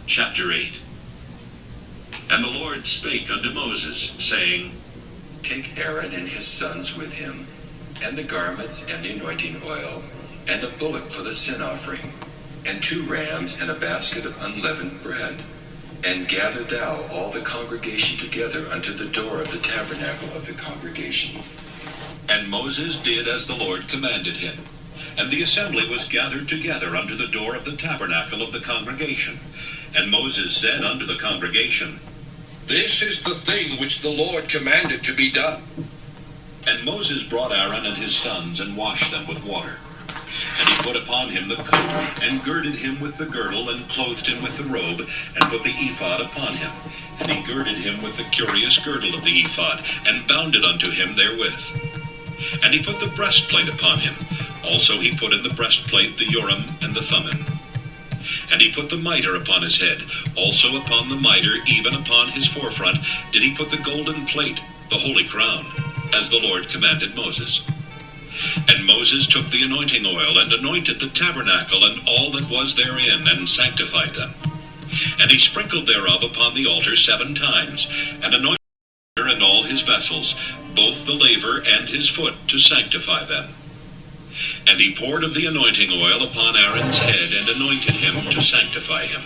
Chapter 8. And the Lord spake unto Moses, saying, Take Aaron and his sons with him, and the garments and the anointing oil, and a bullock for the sin offering, and 2 rams and a basket of unleavened bread. And gather thou all the congregation together unto the door of the tabernacle of the congregation. And Moses did as the Lord commanded him. And the assembly was gathered together unto the door of the tabernacle of the congregation. And Moses said unto the congregation, This is the thing which the Lord commanded to be done. And Moses brought Aaron and his sons, and washed them with water. And he put upon him the coat, and girded him with the girdle, and clothed him with the robe, and put the ephod upon him. And he girded him with the curious girdle of the ephod, and bound it unto him therewith. And he put the breastplate upon him. Also he put in the breastplate the Urim and the Thummim. And he put the mitre upon his head. Also upon the mitre, even upon his forefront, did he put the golden plate, the holy crown, as the Lord commanded Moses. And Moses took the anointing oil, and anointed the tabernacle and all that was therein, and sanctified them. And he sprinkled thereof upon the altar 7 times, and anointed the altar and all his vessels, both the laver and his foot, to sanctify them. And he poured of the anointing oil upon Aaron's head, and anointed him to sanctify him.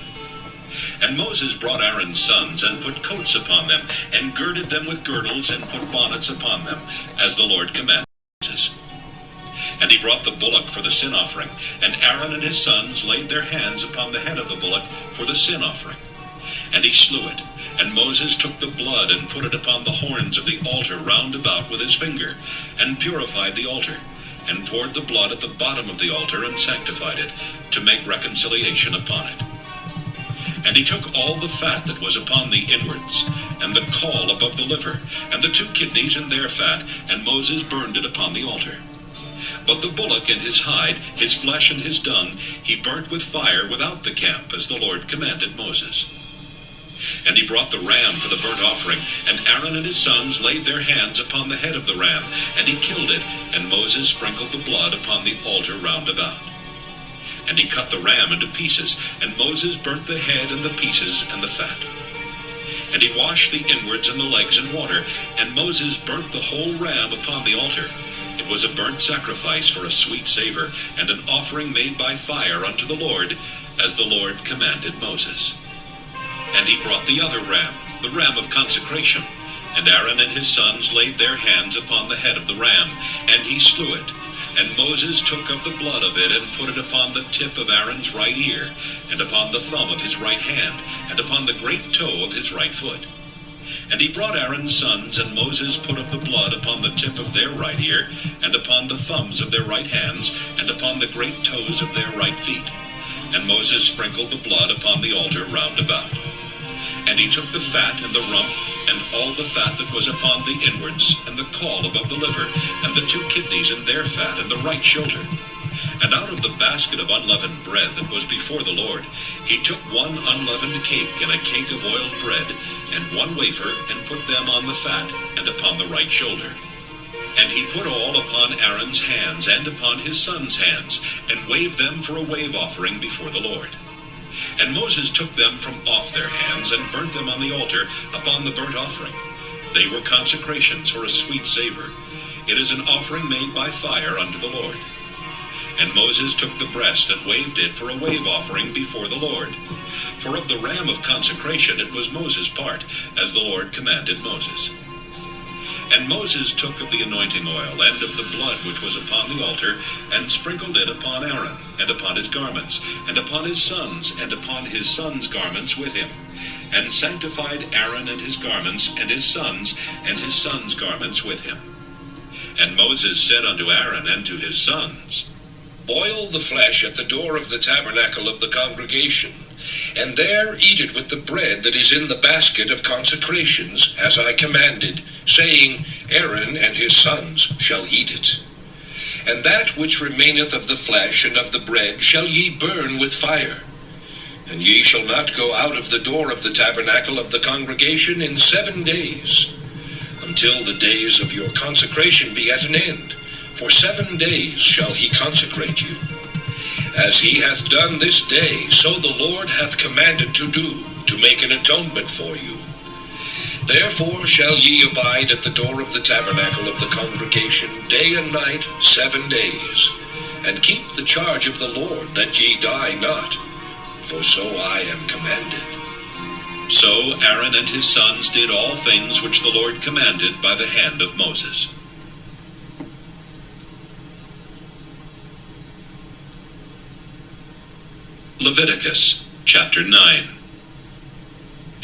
And Moses brought Aaron's sons, and put coats upon them, and girded them with girdles, and put bonnets upon them, as the Lord commanded Moses. And he brought the bullock for the sin offering, and Aaron and his sons laid their hands upon the head of the bullock for the sin offering. And he slew it, and Moses took the blood, and put it upon the horns of the altar round about with his finger, and purified the altar, and poured the blood at the bottom of the altar, and sanctified it, to make reconciliation upon it. And he took all the fat that was upon the inwards, and the caul above the liver, and the 2 kidneys and their fat, and Moses burned it upon the altar. But the bullock and his hide, his flesh and his dung, he burnt with fire without the camp, as the Lord commanded Moses. And he brought the ram for the burnt offering, and Aaron and his sons laid their hands upon the head of the ram, and he killed it, and Moses sprinkled the blood upon the altar round about. And he cut the ram into pieces, and Moses burnt the head and the pieces and the fat. And he washed the inwards and the legs in water, and Moses burnt the whole ram upon the altar. It was a burnt sacrifice for a sweet savor, and an offering made by fire unto the Lord, as the Lord commanded Moses. And he brought the other ram, the ram of consecration, and Aaron and his sons laid their hands upon the head of the ram, and he slew it. And Moses took of the blood of it, and put it upon the tip of Aaron's right ear, and upon the thumb of his right hand, and upon the great toe of his right foot. And he brought Aaron's sons, and Moses put of the blood upon the tip of their right ear, and upon the thumbs of their right hands, and upon the great toes of their right feet. And Moses sprinkled the blood upon the altar round about. And he took the fat and the rump, and all the fat that was upon the inwards, and the caul above the liver, and the 2 kidneys and their fat, and the right shoulder. And out of the basket of unleavened bread that was before the Lord, he took 1 unleavened cake, and a cake of oiled bread, and 1 wafer, and put them on the fat, and upon the right shoulder. And he put all upon Aaron's hands, and upon his sons' hands, and waved them for a wave offering before the Lord. And Moses took them from off their hands, and burnt them on the altar upon the burnt offering. They were consecrations for a sweet savor. It is an offering made by fire unto the Lord. And Moses took the breast, and waved it for a wave offering before the Lord. For of the ram of consecration it was Moses' part, as the Lord commanded Moses. And Moses took of the anointing oil, and of the blood which was upon the altar, and sprinkled it upon Aaron, and upon his garments, and upon his sons, and upon his sons' garments with him, and sanctified Aaron and his garments, and his sons' garments with him. And Moses said unto Aaron and to his sons, Boil the flesh at the door of the tabernacle of the congregation, and there eat it with the bread that is in the basket of consecrations, as I commanded, saying, Aaron and his sons shall eat it. And that which remaineth of the flesh and of the bread shall ye burn with fire. And ye shall not go out of the door of the tabernacle of the congregation in 7 days, until the days of your consecration be at an end. For 7 days shall he consecrate you. as he hath done this day, so the Lord hath commanded to do, to make an atonement for you. Therefore shall ye abide at the door of the tabernacle of the congregation day and night 7 days, and keep the charge of the Lord, that ye die not, for so I am commanded. So Aaron and his sons did all things which the Lord commanded by the hand of Moses. Leviticus chapter 9.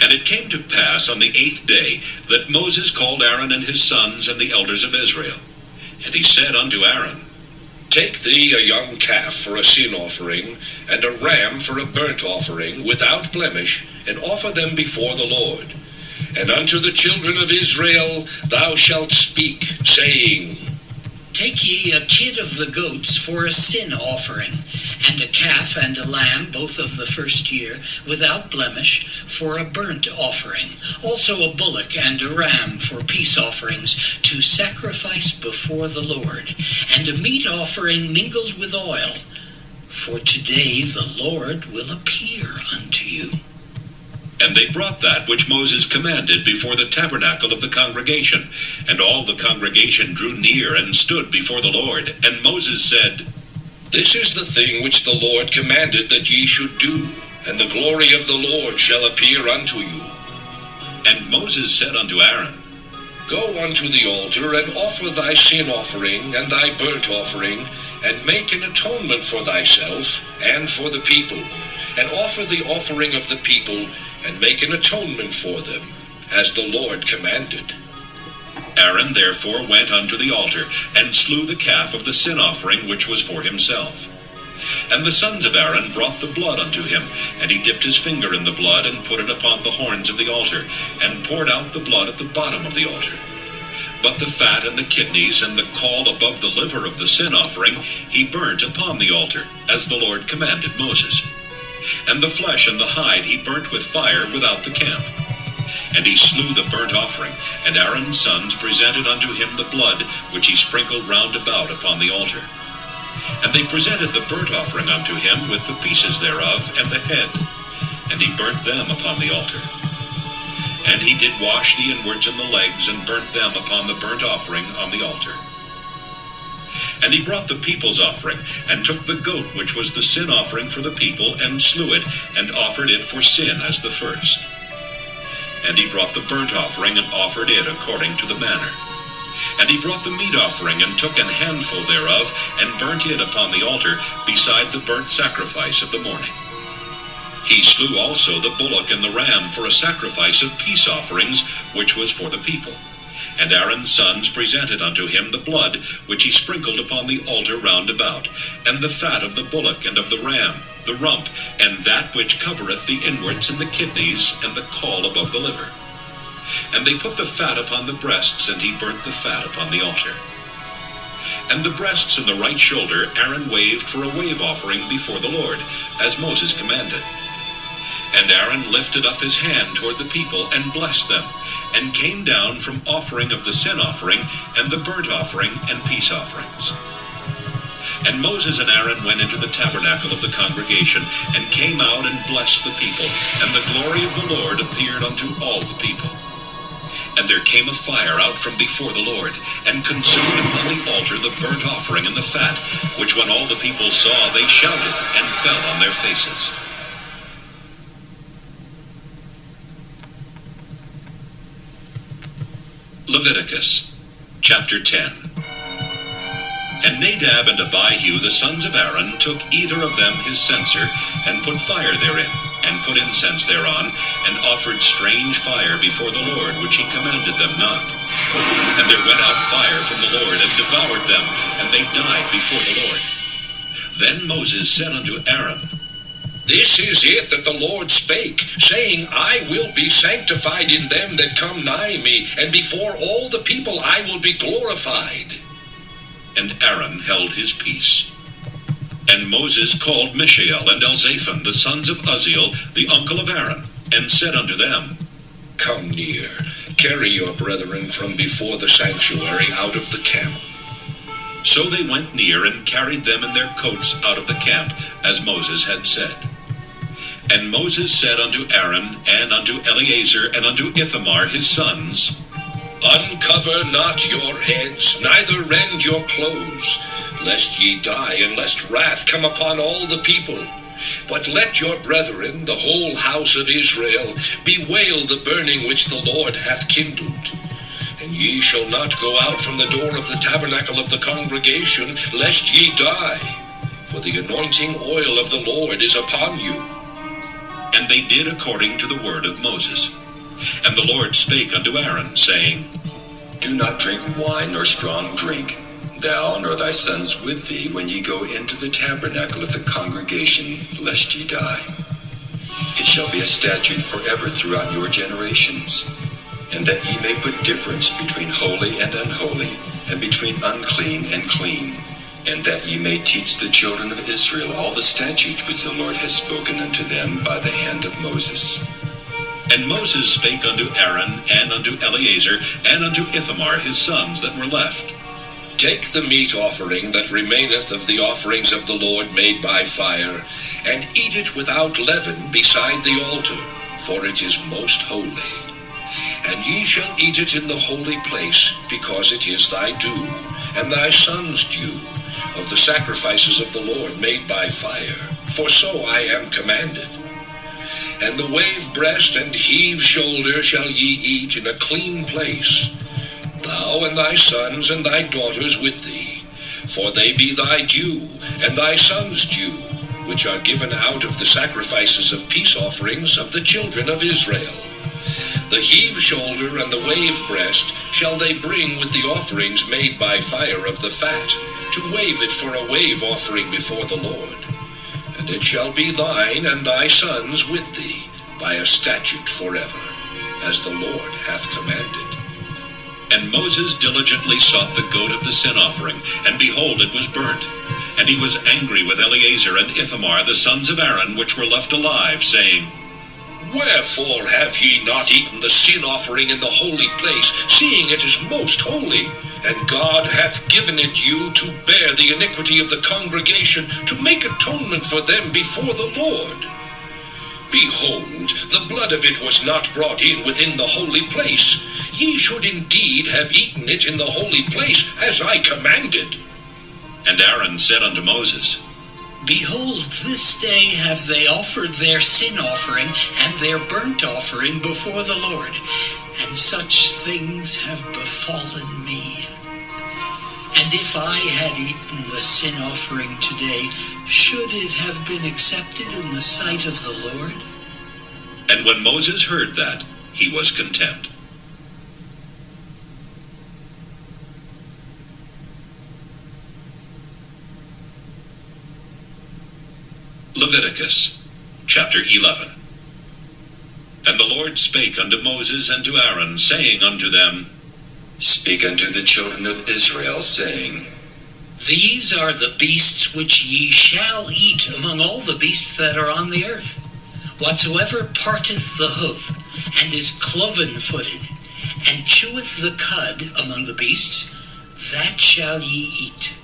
And it came to pass on the 8th day that Moses called Aaron and his sons and the elders of Israel. And he said unto Aaron, Take thee a young calf for a sin offering, and a ram for a burnt offering, without blemish, and offer them before the Lord. And unto the children of Israel thou shalt speak, saying, Take ye a kid of the goats for a sin offering, and a calf and a lamb, both of the first year, without blemish, for a burnt offering. Also a bullock and a ram for peace offerings, to sacrifice before the Lord, and a meat offering mingled with oil. For today the Lord will appear unto you. And they brought that which Moses commanded before the tabernacle of the congregation. And all the congregation drew near and stood before the Lord. And Moses said, This is the thing which the Lord commanded that ye should do, and the glory of the Lord shall appear unto you. And Moses said unto Aaron, Go unto the altar, and offer thy sin offering and thy burnt offering, and make an atonement for thyself and for the people, and offer the offering of the people, and make an atonement for them, as the Lord commanded. Aaron therefore went unto the altar, and slew the calf of the sin offering which was for himself. And the sons of Aaron brought the blood unto him, and he dipped his finger in the blood, and put it upon the horns of the altar, and poured out the blood at the bottom of the altar. But the fat and the kidneys and the caul above the liver of the sin offering he burnt upon the altar, as the Lord commanded Moses. And the flesh and the hide he burnt with fire without the camp. And he slew the burnt offering, and Aaron's sons presented unto him the blood which he sprinkled round about upon the altar. And they presented the burnt offering unto him with the pieces thereof and the head, and he burnt them upon the altar. And he did wash the inwards and the legs, and burnt them upon the burnt offering on the altar. And he brought the people's offering, and took the goat which was the sin offering for the people, and slew it, and offered it for sin as the first. And he brought the burnt offering, and offered it according to the manner. And he brought the meat offering, and took an handful thereof, and burnt it upon the altar, beside the burnt sacrifice of the morning. He slew also the bullock and the ram for a sacrifice of peace offerings, which was for the people. And Aaron's sons presented unto him the blood which he sprinkled upon the altar round about, and the fat of the bullock and of the ram, the rump, and that which covereth the inwards and the kidneys, and the caul above the liver. And they put the fat upon the breasts, and he burnt the fat upon the altar. And the breasts and the right shoulder Aaron waved for a wave offering before the Lord, as Moses commanded. And Aaron lifted up his hand toward the people, and blessed them, and came down from offering of the sin offering, and the burnt offering, and peace offerings. And Moses and Aaron went into the tabernacle of the congregation, and came out and blessed the people, and the glory of the Lord appeared unto all the people. And there came a fire out from before the Lord, and consumed upon the altar the burnt offering and the fat, which when all the people saw, they shouted, and fell on their faces. Leviticus chapter 10. And Nadab and Abihu the sons of Aaron took either of them his censer, and put fire therein, and put incense thereon, and offered strange fire before the Lord, which he commanded them not. And there went out fire from the Lord, and devoured them, and they died before the Lord. Then Moses said unto Aaron, This is it that the Lord spake, saying, I will be sanctified in them that come nigh me, and before all the people I will be glorified. And Aaron held his peace. And Moses called Mishael and Elzaphan, the sons of Uzziel, the uncle of Aaron, and said unto them, Come near, carry your brethren from before the sanctuary out of the camp. So they went near and carried them in their coats out of the camp, as Moses had said. And Moses said unto Aaron, and unto Eleazar, and unto Ithamar his sons, Uncover not your heads, neither rend your clothes, lest ye die, and lest wrath come upon all the people. But let your brethren, the whole house of Israel, bewail the burning which the Lord hath kindled. And ye shall not go out from the door of the tabernacle of the congregation, lest ye die. For the anointing oil of the Lord is upon you. And they did according to the word of Moses. And the Lord spake unto Aaron, saying, Do not drink wine nor strong drink, thou nor thy sons with thee, when ye go into the tabernacle of the congregation, lest ye die. It shall be a statute forever throughout your generations, and that ye may put difference between holy and unholy, and between unclean and clean, and that ye may teach the children of Israel all the statutes which the Lord has spoken unto them by the hand of Moses. And Moses spake unto Aaron, and unto Eleazar, and unto Ithamar his sons that were left. Take the meat offering that remaineth of the offerings of the Lord made by fire, and eat it without leaven beside the altar, for it is most holy. And ye shall eat it in the holy place, because it is thy due, and thy son's due, of the sacrifices of the Lord made by fire, for so I am commanded. And the wave breast and heave shoulder shall ye eat in a clean place, thou and thy sons and thy daughters with thee, for they be thy due, and thy sons' due, which are given out of the sacrifices of peace offerings of the children of Israel. The heave shoulder and the wave breast shall they bring with the offerings made by fire of the fat, to wave it for a wave offering before the Lord. And it shall be thine and thy sons with thee, by a statute forever, as the Lord hath commanded. And Moses diligently sought the goat of the sin offering, and behold, it was burnt. And he was angry with Eleazar and Ithamar, the sons of Aaron, which were left alive, saying, Wherefore have ye not eaten the sin offering in the holy place, seeing it is most holy? And God hath given it you to bear the iniquity of the congregation, to make atonement for them before the Lord. Behold, the blood of it was not brought in within the holy place. Ye should indeed have eaten it in the holy place, as I commanded. And Aaron said unto Moses, Behold, this day have they offered their sin offering and their burnt offering before the Lord, and such things have befallen me. And if I had eaten the sin offering today, should it have been accepted in the sight of the Lord? And when Moses heard that, he was content. Leviticus, chapter 11. And the Lord spake unto Moses and to Aaron, saying unto them, Speak unto the children of Israel, saying, These are the beasts which ye shall eat among all the beasts that are on the earth. Whatsoever parteth the hoof, and is cloven-footed, and cheweth the cud among the beasts, that shall ye eat.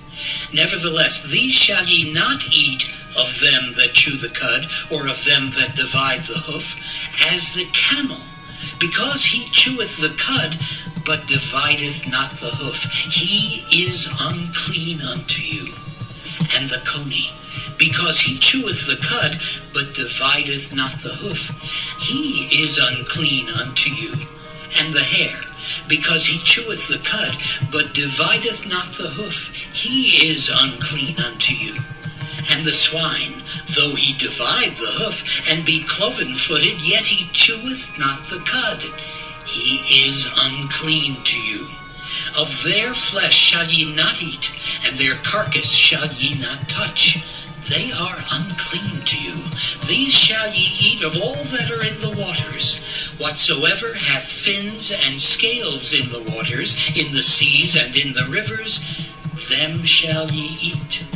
Nevertheless, these shall ye not eat of them that chew the cud, or of them that divide the hoof, as the camel, because he cheweth the cud, but divideth not the hoof, he is unclean unto you. And the coney, because he cheweth the cud, but divideth not the hoof, he is unclean unto you. And the hare, because he cheweth the cud, but divideth not the hoof, he is unclean unto you. And the swine, though he divide the hoof, and be cloven-footed, yet he cheweth not the cud, he is unclean to you. Of their flesh shall ye not eat, and their carcass shall ye not touch. They are unclean to you. These shall ye eat of all that are in the waters. Whatsoever hath fins and scales in the waters, in the seas and in the rivers, them shall ye eat.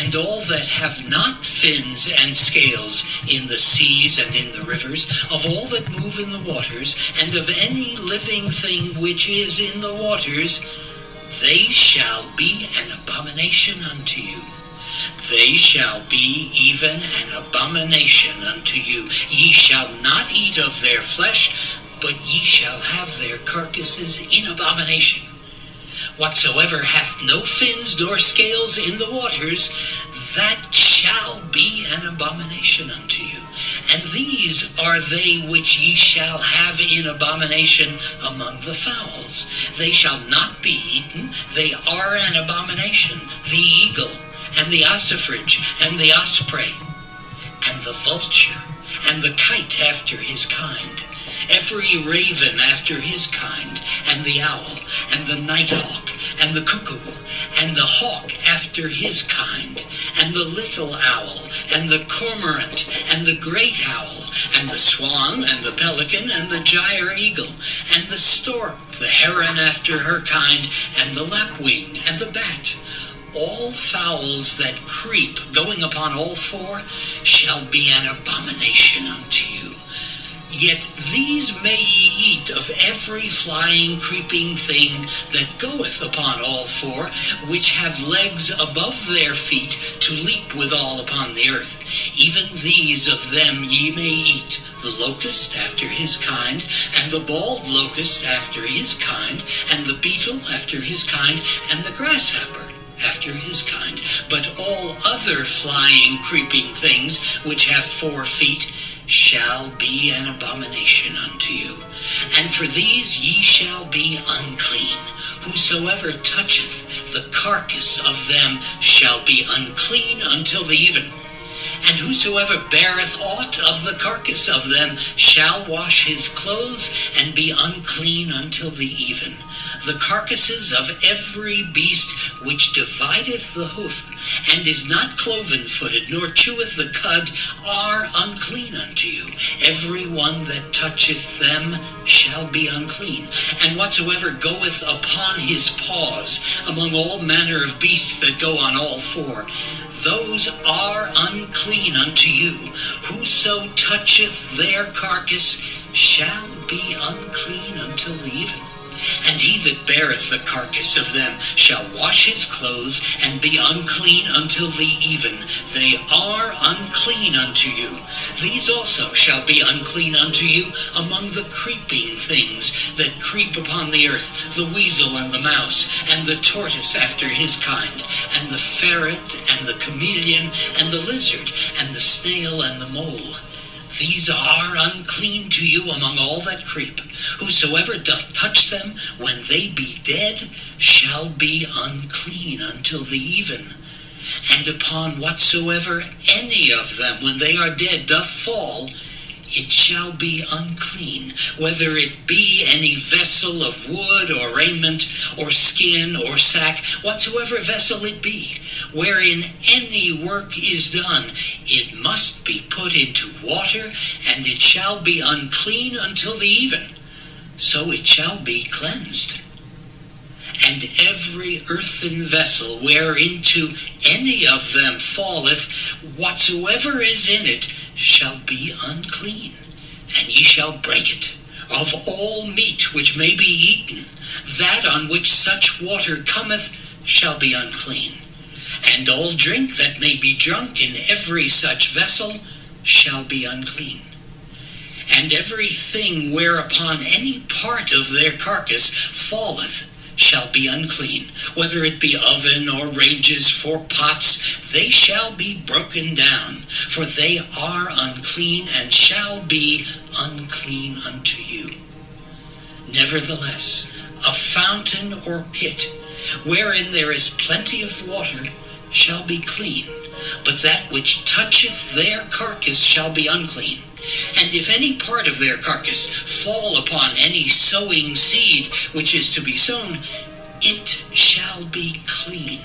And all that have not fins and scales in the seas and in the rivers, of all that move in the waters, and of any living thing which is in the waters, they shall be an abomination unto you. They shall be even an abomination unto you. Ye shall not eat of their flesh, but ye shall have their carcasses in abomination. Whatsoever hath no fins nor scales in the waters, that shall be an abomination unto you. And these are they which ye shall have in abomination among the fowls. They shall not be eaten, they are an abomination, the eagle, and the ossifrage, and the osprey, and the vulture, and the kite after his kind, every raven after his kind, and the owl, and the nighthawk, and the cuckoo, and the hawk after his kind, and the little owl, and the cormorant, and the great owl, and the swan, and the pelican, and the gyre eagle, and the stork, the heron after her kind, and the lapwing, and the bat. All fowls that creep, going upon all four, shall be an abomination unto you. Yet these may ye eat of every flying, creeping thing that goeth upon all four, which have legs above their feet to leap withal upon the earth. Even these of them ye may eat, the locust after his kind, and the bald locust after his kind, and the beetle after his kind, and the grasshopper after his kind. But all other flying, creeping things which have 4 feet shall be an abomination unto you. And for these ye shall be unclean. Whosoever toucheth the carcass of them shall be unclean until the even. And whosoever beareth aught of the carcass of them shall wash his clothes and be unclean until the even. The carcasses of every beast which divideth the hoof, and is not cloven-footed, nor cheweth the cud, are unclean unto you. Every one that toucheth them shall be unclean. And whatsoever goeth upon his paws among all manner of beasts that go on all 4, those are unclean unto you. Whoso toucheth their carcass shall be unclean until the even. And he that beareth the carcass of them shall wash his clothes and be unclean until the even. They are unclean unto you. These also shall be unclean unto you among the creeping things that creep upon the earth, the weasel and the mouse, and the tortoise after his kind, and the ferret, and the chameleon, and the lizard, and the snail, and the mole. These are unclean to you among all that creep. Whosoever doth touch them when they be dead shall be unclean until the even. And upon whatsoever any of them when they are dead doth fall, it shall be unclean, whether it be any vessel of wood or raiment or skin or sack, whatsoever vessel it be, wherein any work is done, it must be put into water, and it shall be unclean until the even. So it shall be cleansed. And every earthen vessel whereinto any of them falleth, whatsoever is in it shall be unclean, and ye shall break it. Of all meat which may be eaten, that on which such water cometh shall be unclean. And all drink that may be drunk in every such vessel shall be unclean. And everything whereupon any part of their carcass falleth shall be unclean, whether it be oven or ranges for pots, they shall be broken down, for they are unclean, and shall be unclean unto you. Nevertheless, a fountain or pit, wherein there is plenty of water, shall be clean, but that which toucheth their carcass shall be unclean. And if any part of their carcass fall upon any sowing seed which is to be sown, it shall be clean.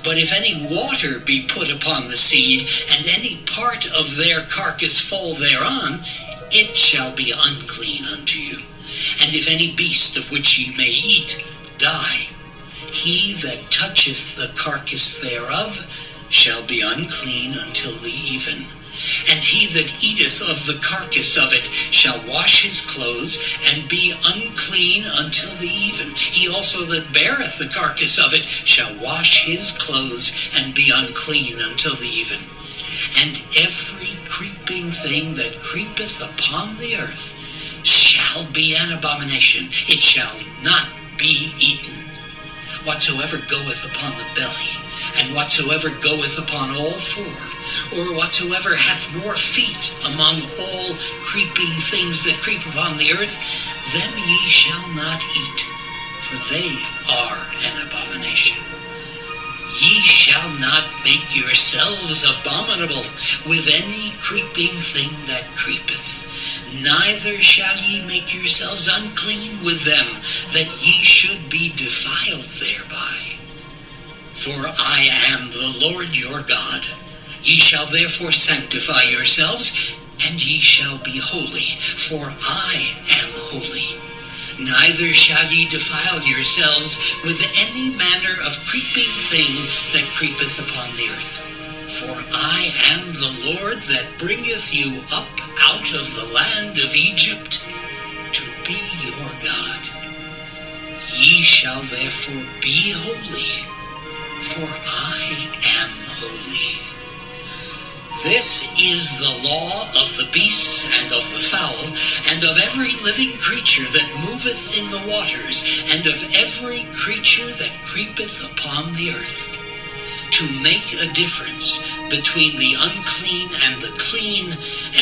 But if any water be put upon the seed, and any part of their carcass fall thereon, it shall be unclean unto you. And if any beast of which ye may eat die, he that toucheth the carcass thereof shall be unclean until the even. And he that eateth of the carcass of it shall wash his clothes, and be unclean until the even. He also that beareth the carcass of it shall wash his clothes, and be unclean until the even. And every creeping thing that creepeth upon the earth shall be an abomination. It shall not be eaten. Whatsoever goeth upon the belly, and whatsoever goeth upon all four, or whatsoever hath more feet among all creeping things that creep upon the earth, them ye shall not eat, for they are an abomination. Ye shall not make yourselves abominable with any creeping thing that creepeth, neither shall ye make yourselves unclean with them, that ye should be defiled thereby. For I am the Lord your God. Ye shall therefore sanctify yourselves, and ye shall be holy, for I am holy. Neither shall ye defile yourselves with any manner of creeping thing that creepeth upon the earth. For I am the Lord that bringeth you up out of the land of Egypt to be your God. Ye shall therefore be holy, for I am holy. This is the law of the beasts and of the fowl, and of every living creature that moveth in the waters, and of every creature that creepeth upon the earth, to make a difference between the unclean and the clean,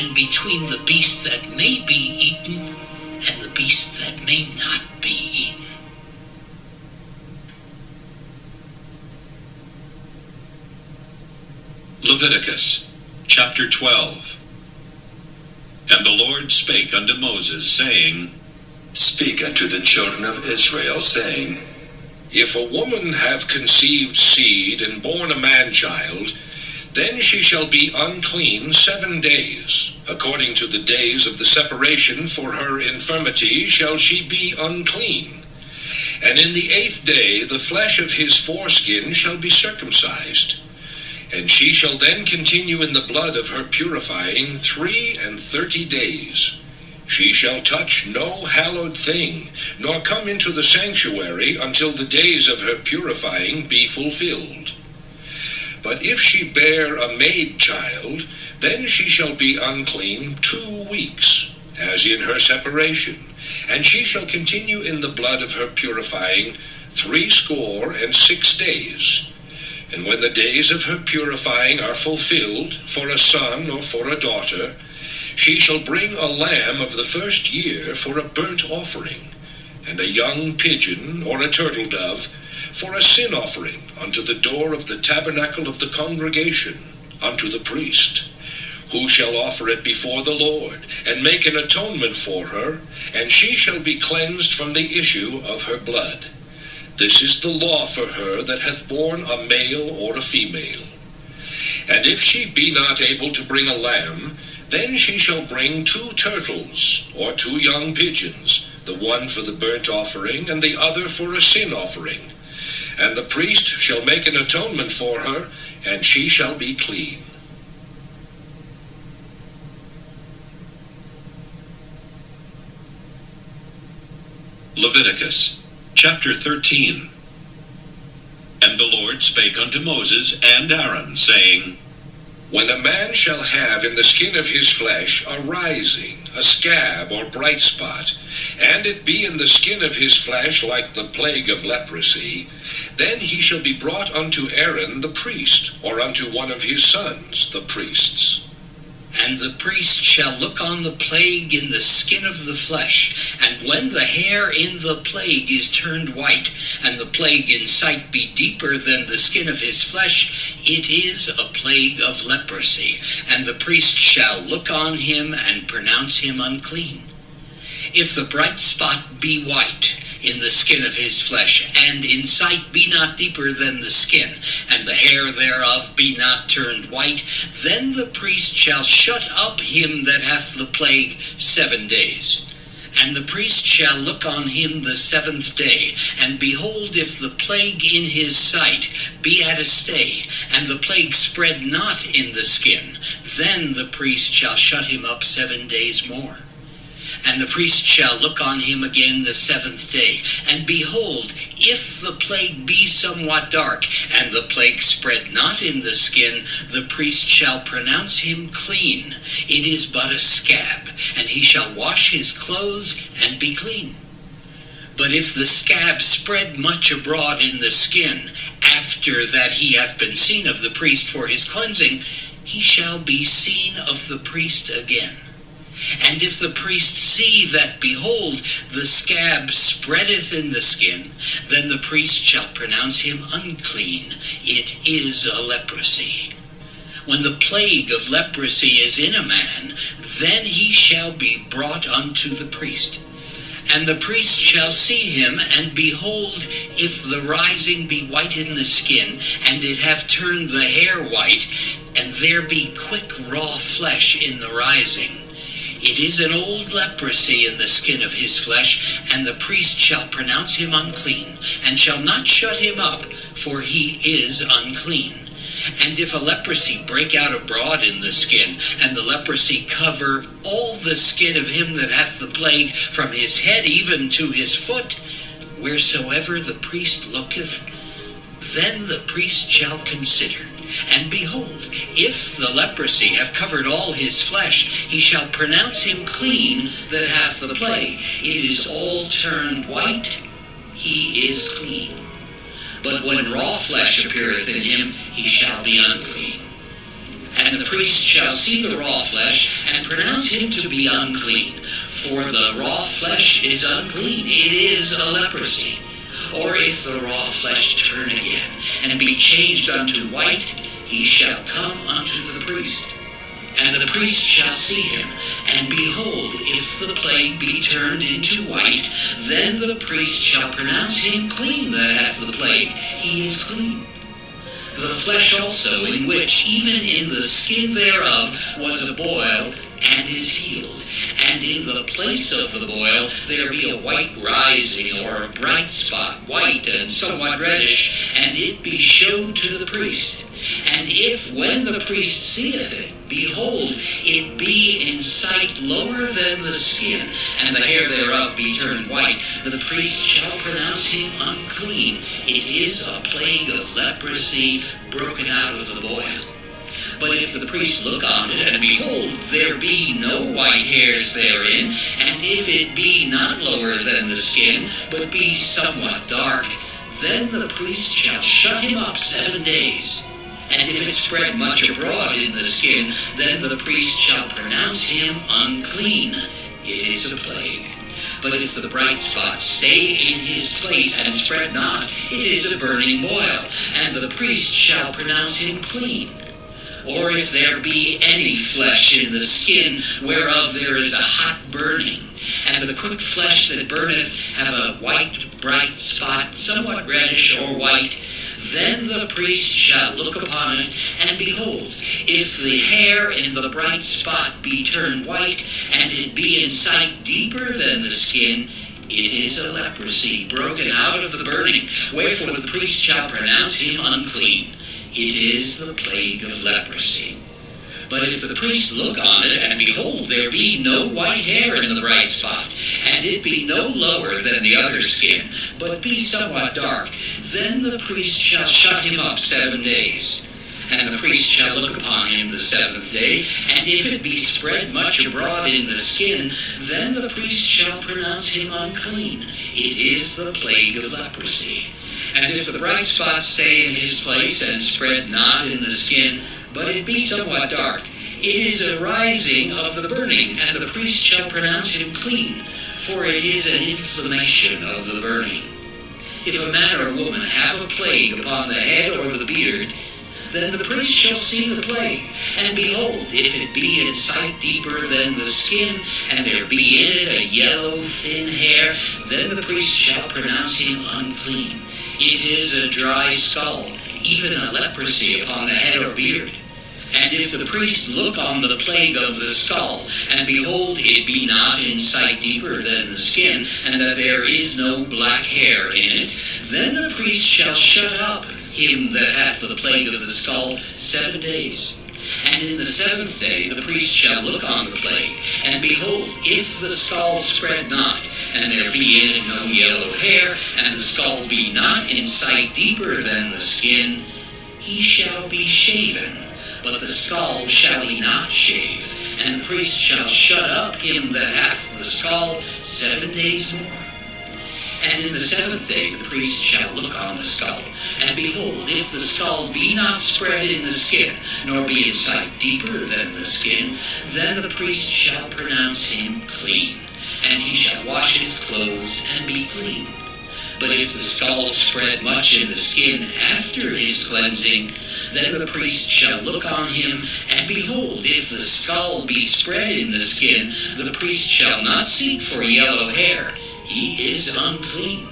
and between the beast that may be eaten and the beast that may not be eaten. Leviticus chapter 12. And the Lord spake unto Moses, saying, Speak unto the children of Israel, saying, If a woman have conceived seed and born a man-child, then she shall be unclean 7 days. According to the days of the separation for her infirmity shall she be unclean. And in the 8th day the flesh of his foreskin shall be circumcised. And she shall then continue in the blood of her purifying 33 days. She shall touch no hallowed thing, nor come into the sanctuary until the days of her purifying be fulfilled. But if she bear a maid child, then she shall be unclean 2 weeks, as in her separation, and she shall continue in the blood of her purifying 66 days. And when the days of her purifying are fulfilled, for a son or for a daughter, she shall bring a lamb of the first year for a burnt offering, and a young pigeon or a turtle dove for a sin offering unto the door of the tabernacle of the congregation, unto the priest, who shall offer it before the Lord, and make an atonement for her, and she shall be cleansed from the issue of her blood. This is the law for her that hath borne a male or a female. And if she be not able to bring a lamb, then she shall bring 2 turtles, or 2 young pigeons, the one for the burnt offering, and the other for a sin offering. And the priest shall make an atonement for her, and she shall be clean. Leviticus chapter 13. And the Lord spake unto Moses and Aaron, saying, When a man shall have in the skin of his flesh a rising, a scab or bright spot, and it be in the skin of his flesh like the plague of leprosy, then he shall be brought unto Aaron the priest, or unto one of his sons, the priests. And the priest shall look on the plague in the skin of the flesh, and when the hair in the plague is turned white, and the plague in sight be deeper than the skin of his flesh, it is a plague of leprosy, and the priest shall look on him and pronounce him unclean. If the bright spot be white in the skin of his flesh, and in sight be not deeper than the skin, and the hair thereof be not turned white, then the priest shall shut up him that hath the plague 7 days. And the priest shall look on him the 7th day, and behold, if the plague in his sight be at a stay, and the plague spread not in the skin, then the priest shall shut him up 7 days more. And the priest shall look on him again the 7th day, and behold, if the plague be somewhat dark, and the plague spread not in the skin, the priest shall pronounce him clean. It is but a scab, and he shall wash his clothes and be clean. But if the scab spread much abroad in the skin, after that he hath been seen of the priest for his cleansing, he shall be seen of the priest again. And if the priest see that, behold, the scab spreadeth in the skin, then the priest shall pronounce him unclean. It is a leprosy. When the plague of leprosy is in a man, then he shall be brought unto the priest. And the priest shall see him, and behold, if the rising be white in the skin, and it have turned the hair white, and there be quick raw flesh in the rising, it is an old leprosy in the skin of his flesh, and the priest shall pronounce him unclean, and shall not shut him up, for he is unclean. And if a leprosy break out abroad in the skin, and the leprosy cover all the skin of him that hath the plague, from his head even to his foot, wheresoever the priest looketh, then the priest shall consider. And behold, if the leprosy have covered all his flesh, he shall pronounce him clean that hath the plague. It is all turned white, he is clean. But when raw flesh appeareth in him, he shall be unclean. And the priest shall see the raw flesh, and pronounce him to be unclean. For the raw flesh is unclean, it is a leprosy. Or if the raw flesh turn again, and be changed unto white, he shall come unto the priest. And the priest shall see him, and behold, if the plague be turned into white, then the priest shall pronounce him clean that hath the plague. He is clean. The flesh also, in which, even in the skin thereof, was a boil, and is healed. And in the place of the boil there be a white rising, or a bright spot, white and somewhat reddish, and it be showed to the priest. And if, when the priest seeth it, behold, it be in sight lower than the skin, and the hair thereof be turned white, the priest shall pronounce him unclean. It is a plague of leprosy broken out of the boil. But if the priest look on it, and behold, there be no white hairs therein, and if it be not lower than the skin, but be somewhat dark, then the priest shall shut him up 7 days. And if it spread much abroad in the skin, then the priest shall pronounce him unclean. It is a plague. But if the bright spot stay in his place and spread not, it is a burning boil, and the priest shall pronounce him clean. Or if there be any flesh in the skin, whereof there is a hot burning, and the quick flesh that burneth have a white bright spot, somewhat reddish or white, then the priest shall look upon it, and behold, if the hair in the bright spot be turned white, and it be in sight deeper than the skin, it is a leprosy broken out of the burning, wherefore the priest shall pronounce him unclean. It is the plague of leprosy. But if the priest look on it, and behold, there be no white hair in the bright spot, and it be no lower than the other skin, but be somewhat dark, then the priest shall shut him up 7 days. And the priest shall look upon him the 7th day, and if it be spread much abroad in the skin, then the priest shall pronounce him unclean. It is the plague of leprosy. And if the bright spot stay in his place, and spread not in the skin, but it be somewhat dark, it is a rising of the burning, and the priest shall pronounce him clean, for it is an inflammation of the burning. If a man or woman have a plague upon the head or the beard, then the priest shall see the plague, and behold, if it be in sight deeper than the skin, and there be in it a yellow thin hair, then the priest shall pronounce him unclean. It is a dry skull, even a leprosy upon the head or beard. And if the priest look on the plague of the skull, and behold, it be not in sight deeper than the skin, and that there is no black hair in it, then the priest shall shut up him that hath the plague of the skull 7 days. And in the 7th day the priest shall look on the plague, and behold, if the skull spread not, and there be in it no yellow hair, and the skull be not in sight deeper than the skin, he shall be shaven, but the skull shall he not shave. And the priest shall shut up him that hath the skull 7 days more. And in the 7th day the priest shall look on the skull, and behold, if the skull be not spread in the skin, nor be in sight deeper than the skin, then the priest shall pronounce him clean, and he shall wash his clothes and be clean. But if the skull spread much in the skin after his cleansing, then the priest shall look on him, and behold, if the skull be spread in the skin, the priest shall not seek for yellow hair, he is unclean.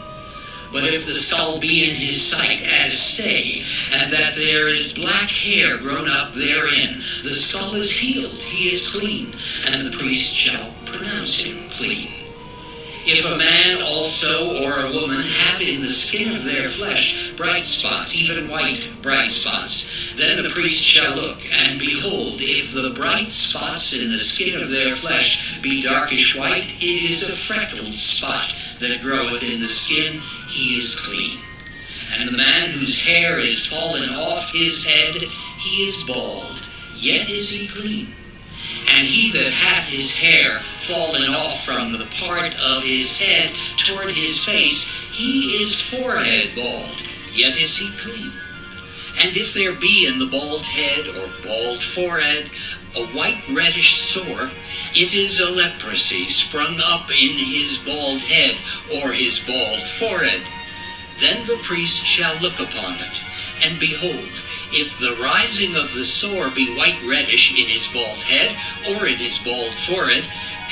But if the skull be in his sight as stay, and that there is black hair grown up therein, the skull is healed, he is clean, and the priest shall pronounce him clean. If a man also or a woman have in the skin of their flesh bright spots, even white bright spots, then the priest shall look, and behold, if the bright spots in the skin of their flesh be darkish white, it is a freckled spot that groweth in the skin, he is clean. And the man whose hair is fallen off his head, he is bald, yet is he clean. And he that hath his hair fallen off from the part of his head toward his face, he is forehead bald, yet is he clean. And if there be in the bald head or bald forehead a white reddish sore, it is a leprosy sprung up in his bald head or his bald forehead. Then the priest shall look upon it, and behold, if the rising of the sore be white reddish in his bald head or in his bald forehead,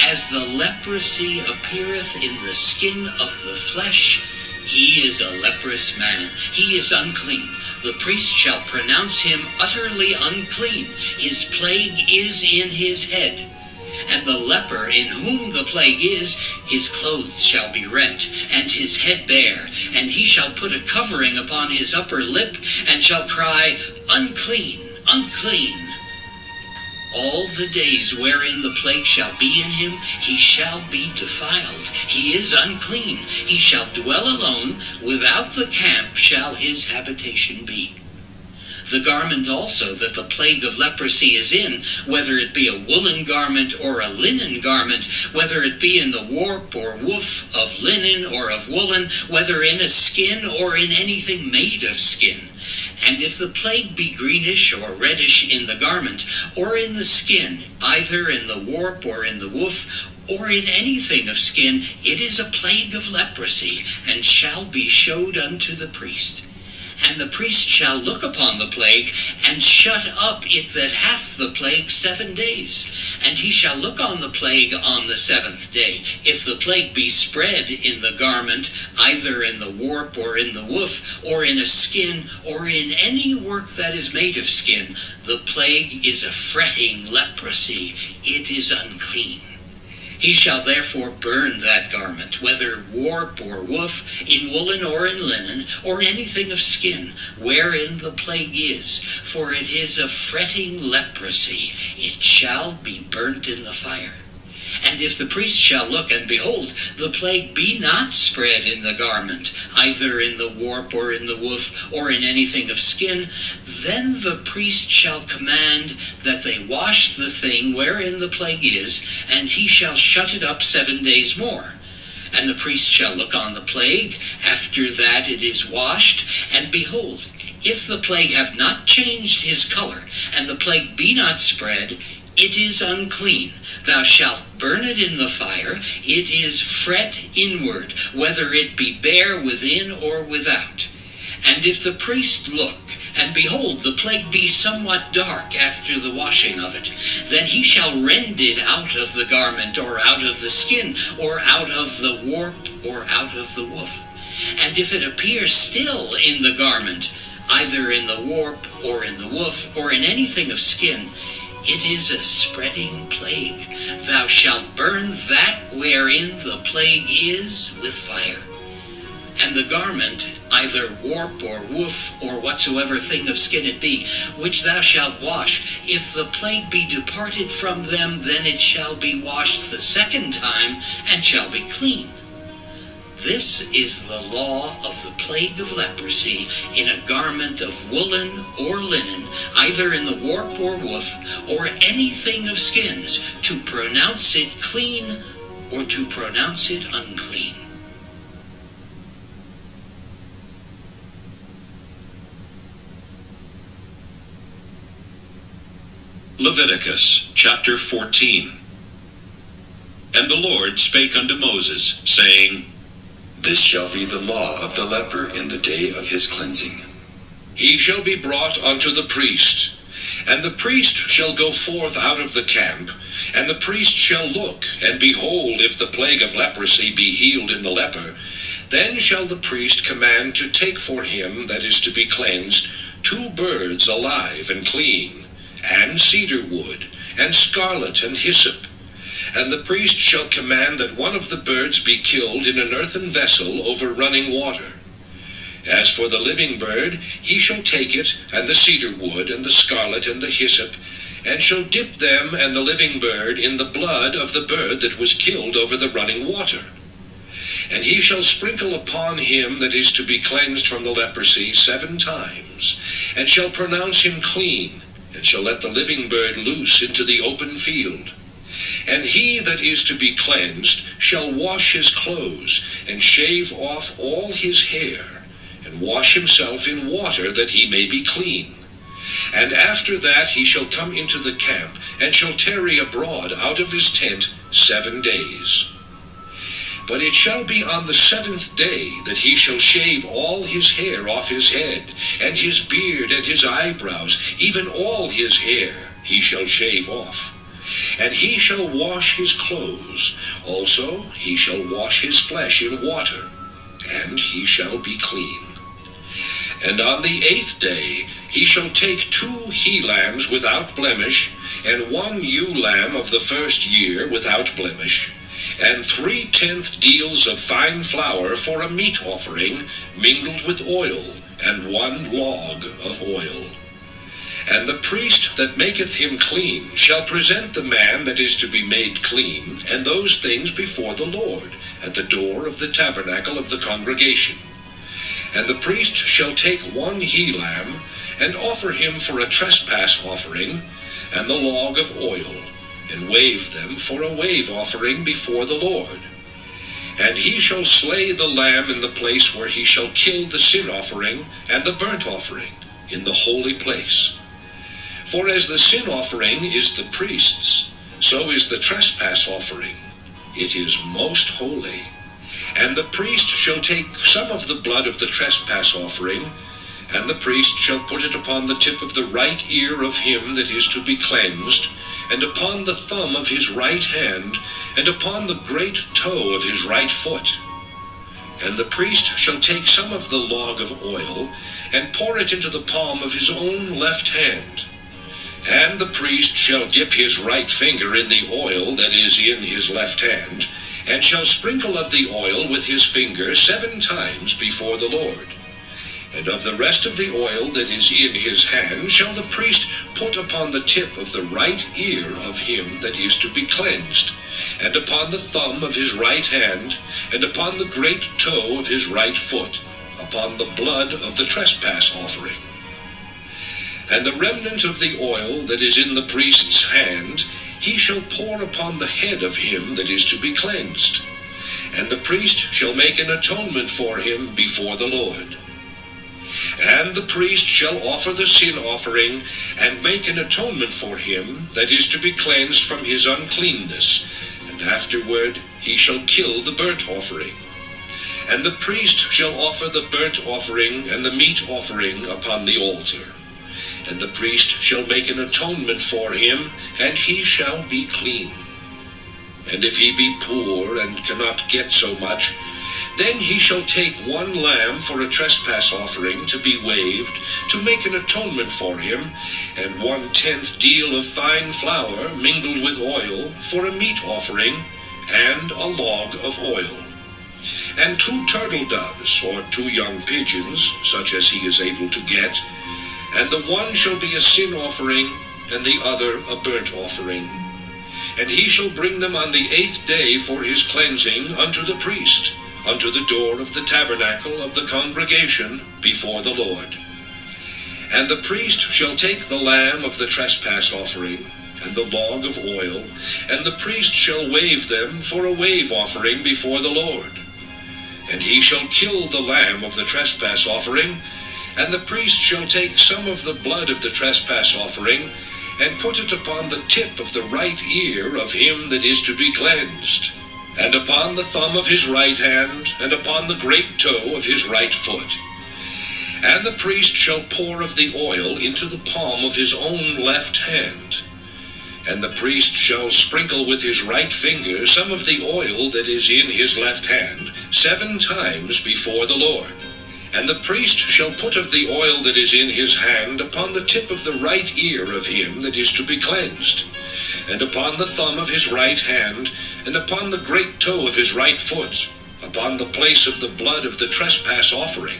as the leprosy appeareth in the skin of the flesh, he is a leprous man, he is unclean. The priest shall pronounce him utterly unclean. His plague is in his head. And the leper in whom the plague is, his clothes shall be rent, and his head bare, and he shall put a covering upon his upper lip, and shall cry, Unclean, unclean. All the days wherein the plague shall be in him, he shall be defiled. He is unclean. He shall dwell alone. Without the camp shall his habitation be. The garment also that the plague of leprosy is in, whether it be a woolen garment or a linen garment, whether it be in the warp or woof of linen or of woolen, whether in a skin or in anything made of skin. And if the plague be greenish or reddish in the garment, or in the skin, either in the warp or in the woof, or in anything of skin, it is a plague of leprosy, and shall be showed unto the priest. And the priest shall look upon the plague, and shut up it that hath the plague 7 days. And he shall look on the plague on the 7th day. If the plague be spread in the garment, either in the warp or in the woof, or in a skin, or in any work that is made of skin, the plague is a fretting leprosy. It is unclean. He shall therefore burn that garment, whether warp or woof, in woolen or in linen, or anything of skin, wherein the plague is, for it is a fretting leprosy. It shall be burnt in the fire. And if the priest shall look, and behold, the plague be not spread in the garment, either in the warp or in the woof, or in anything of skin, then the priest shall command that they wash the thing wherein the plague is, and he shall shut it up 7 days more. And the priest shall look on the plague, after that it is washed, and behold, if the plague have not changed his color, and the plague be not spread, it is unclean. Thou shalt burn it in the fire. It is fret inward, whether it be bare within or without. And if the priest look, and behold, the plague be somewhat dark after the washing of it, then he shall rend it out of the garment, or out of the skin, or out of the warp, or out of the woof. And if it appear still in the garment, either in the warp or in the woof or in anything of skin, it is a spreading plague. Thou shalt burn that wherein the plague is with fire. And the garment, either warp or woof or whatsoever thing of skin it be, which thou shalt wash, if the plague be departed from them, then it shall be washed the second time, and shall be clean. This is the law of the plague of leprosy in a garment of woolen or linen, either in the warp or woof, or anything of skins, to pronounce it clean or to pronounce it unclean. Leviticus chapter 14. And the Lord spake unto Moses, saying, This shall be the law of the leper in the day of his cleansing. He shall be brought unto the priest, and the priest shall go forth out of the camp, and the priest shall look, and behold, if the plague of leprosy be healed in the leper, then shall the priest command to take for him that is to be cleansed 2 birds alive and clean, and cedar wood, and scarlet, and hyssop. And the priest shall command that one of the birds be killed in an earthen vessel over running water. As for the living bird, he shall take it, and the cedar wood, and the scarlet, and the hyssop, and shall dip them and the living bird in the blood of the bird that was killed over the running water. And he shall sprinkle upon him that is to be cleansed from the leprosy 7 times, and shall pronounce him clean, and shall let the living bird loose into the open field. And he that is to be cleansed shall wash his clothes, and shave off all his hair, and wash himself in water, that he may be clean. And after that he shall come into the camp, and shall tarry abroad out of his tent 7 days. But it shall be on the 7th day that he shall shave all his hair off his head, and his beard, and his eyebrows, even all his hair he shall shave off. And he shall wash his clothes, also he shall wash his flesh in water, and he shall be clean. And on the 8th day he shall take 2 he-lambs without blemish, and 1 ewe lamb of the first year without blemish, and 3/10 deals of fine flour for a meat offering, mingled with oil, and 1 log of oil. And the priest that maketh him clean shall present the man that is to be made clean, and those things before the Lord, at the door of the tabernacle of the congregation. And the priest shall take 1 he-lamb, and offer him for a trespass offering, and the log of oil, and wave them for a wave offering before the Lord. And he shall slay the lamb in the place where he shall kill the sin offering and the burnt offering, in the holy place. For as the sin offering is the priest's, so is the trespass offering. It is most holy. And the priest shall take some of the blood of the trespass offering, and the priest shall put it upon the tip of the right ear of him that is to be cleansed, and upon the thumb of his right hand, and upon the great toe of his right foot. And the priest shall take some of the log of oil, and pour it into the palm of his own left hand. And the priest shall dip his right finger in the oil that is in his left hand, and shall sprinkle of the oil with his finger 7 times before the Lord. And of the rest of the oil that is in his hand shall the priest put upon the tip of the right ear of him that is to be cleansed, and upon the thumb of his right hand, and upon the great toe of his right foot, upon the blood of the trespass offering. And the remnant of the oil that is in the priest's hand he shall pour upon the head of him that is to be cleansed, and the priest shall make an atonement for him before the Lord. And the priest shall offer the sin offering, and make an atonement for him that is to be cleansed from his uncleanness, and afterward he shall kill the burnt offering. And the priest shall offer the burnt offering and the meat offering upon the altar. And the priest shall make an atonement for him, and he shall be clean. And if he be poor and cannot get so much, Then he shall take 1 lamb for a trespass offering to be waved, to make an atonement for him, and 1/10 deal of fine flour mingled with oil for a meat offering, and a log of oil. And 2 turtle doves, or 2 young pigeons, such as he is able to get, and the one shall be a sin offering, and the other a burnt offering. And he shall bring them on the 8th day for his cleansing unto the priest, unto the door of the tabernacle of the congregation before the Lord. And the priest shall take the lamb of the trespass offering, and the log of oil, and the priest shall wave them for a wave offering before the Lord. And he shall kill the lamb of the trespass offering, and the priest shall take some of the blood of the trespass offering, and put it upon the tip of the right ear of him that is to be cleansed, and upon the thumb of his right hand, and upon the great toe of his right foot. And the priest shall pour of the oil into the palm of his own left hand. And the priest shall sprinkle with his right finger some of the oil that is in his left hand 7 times before the Lord. And the priest shall put of the oil that is in his hand upon the tip of the right ear of him that is to be cleansed, and upon the thumb of his right hand, and upon the great toe of his right foot, upon the place of the blood of the trespass offering.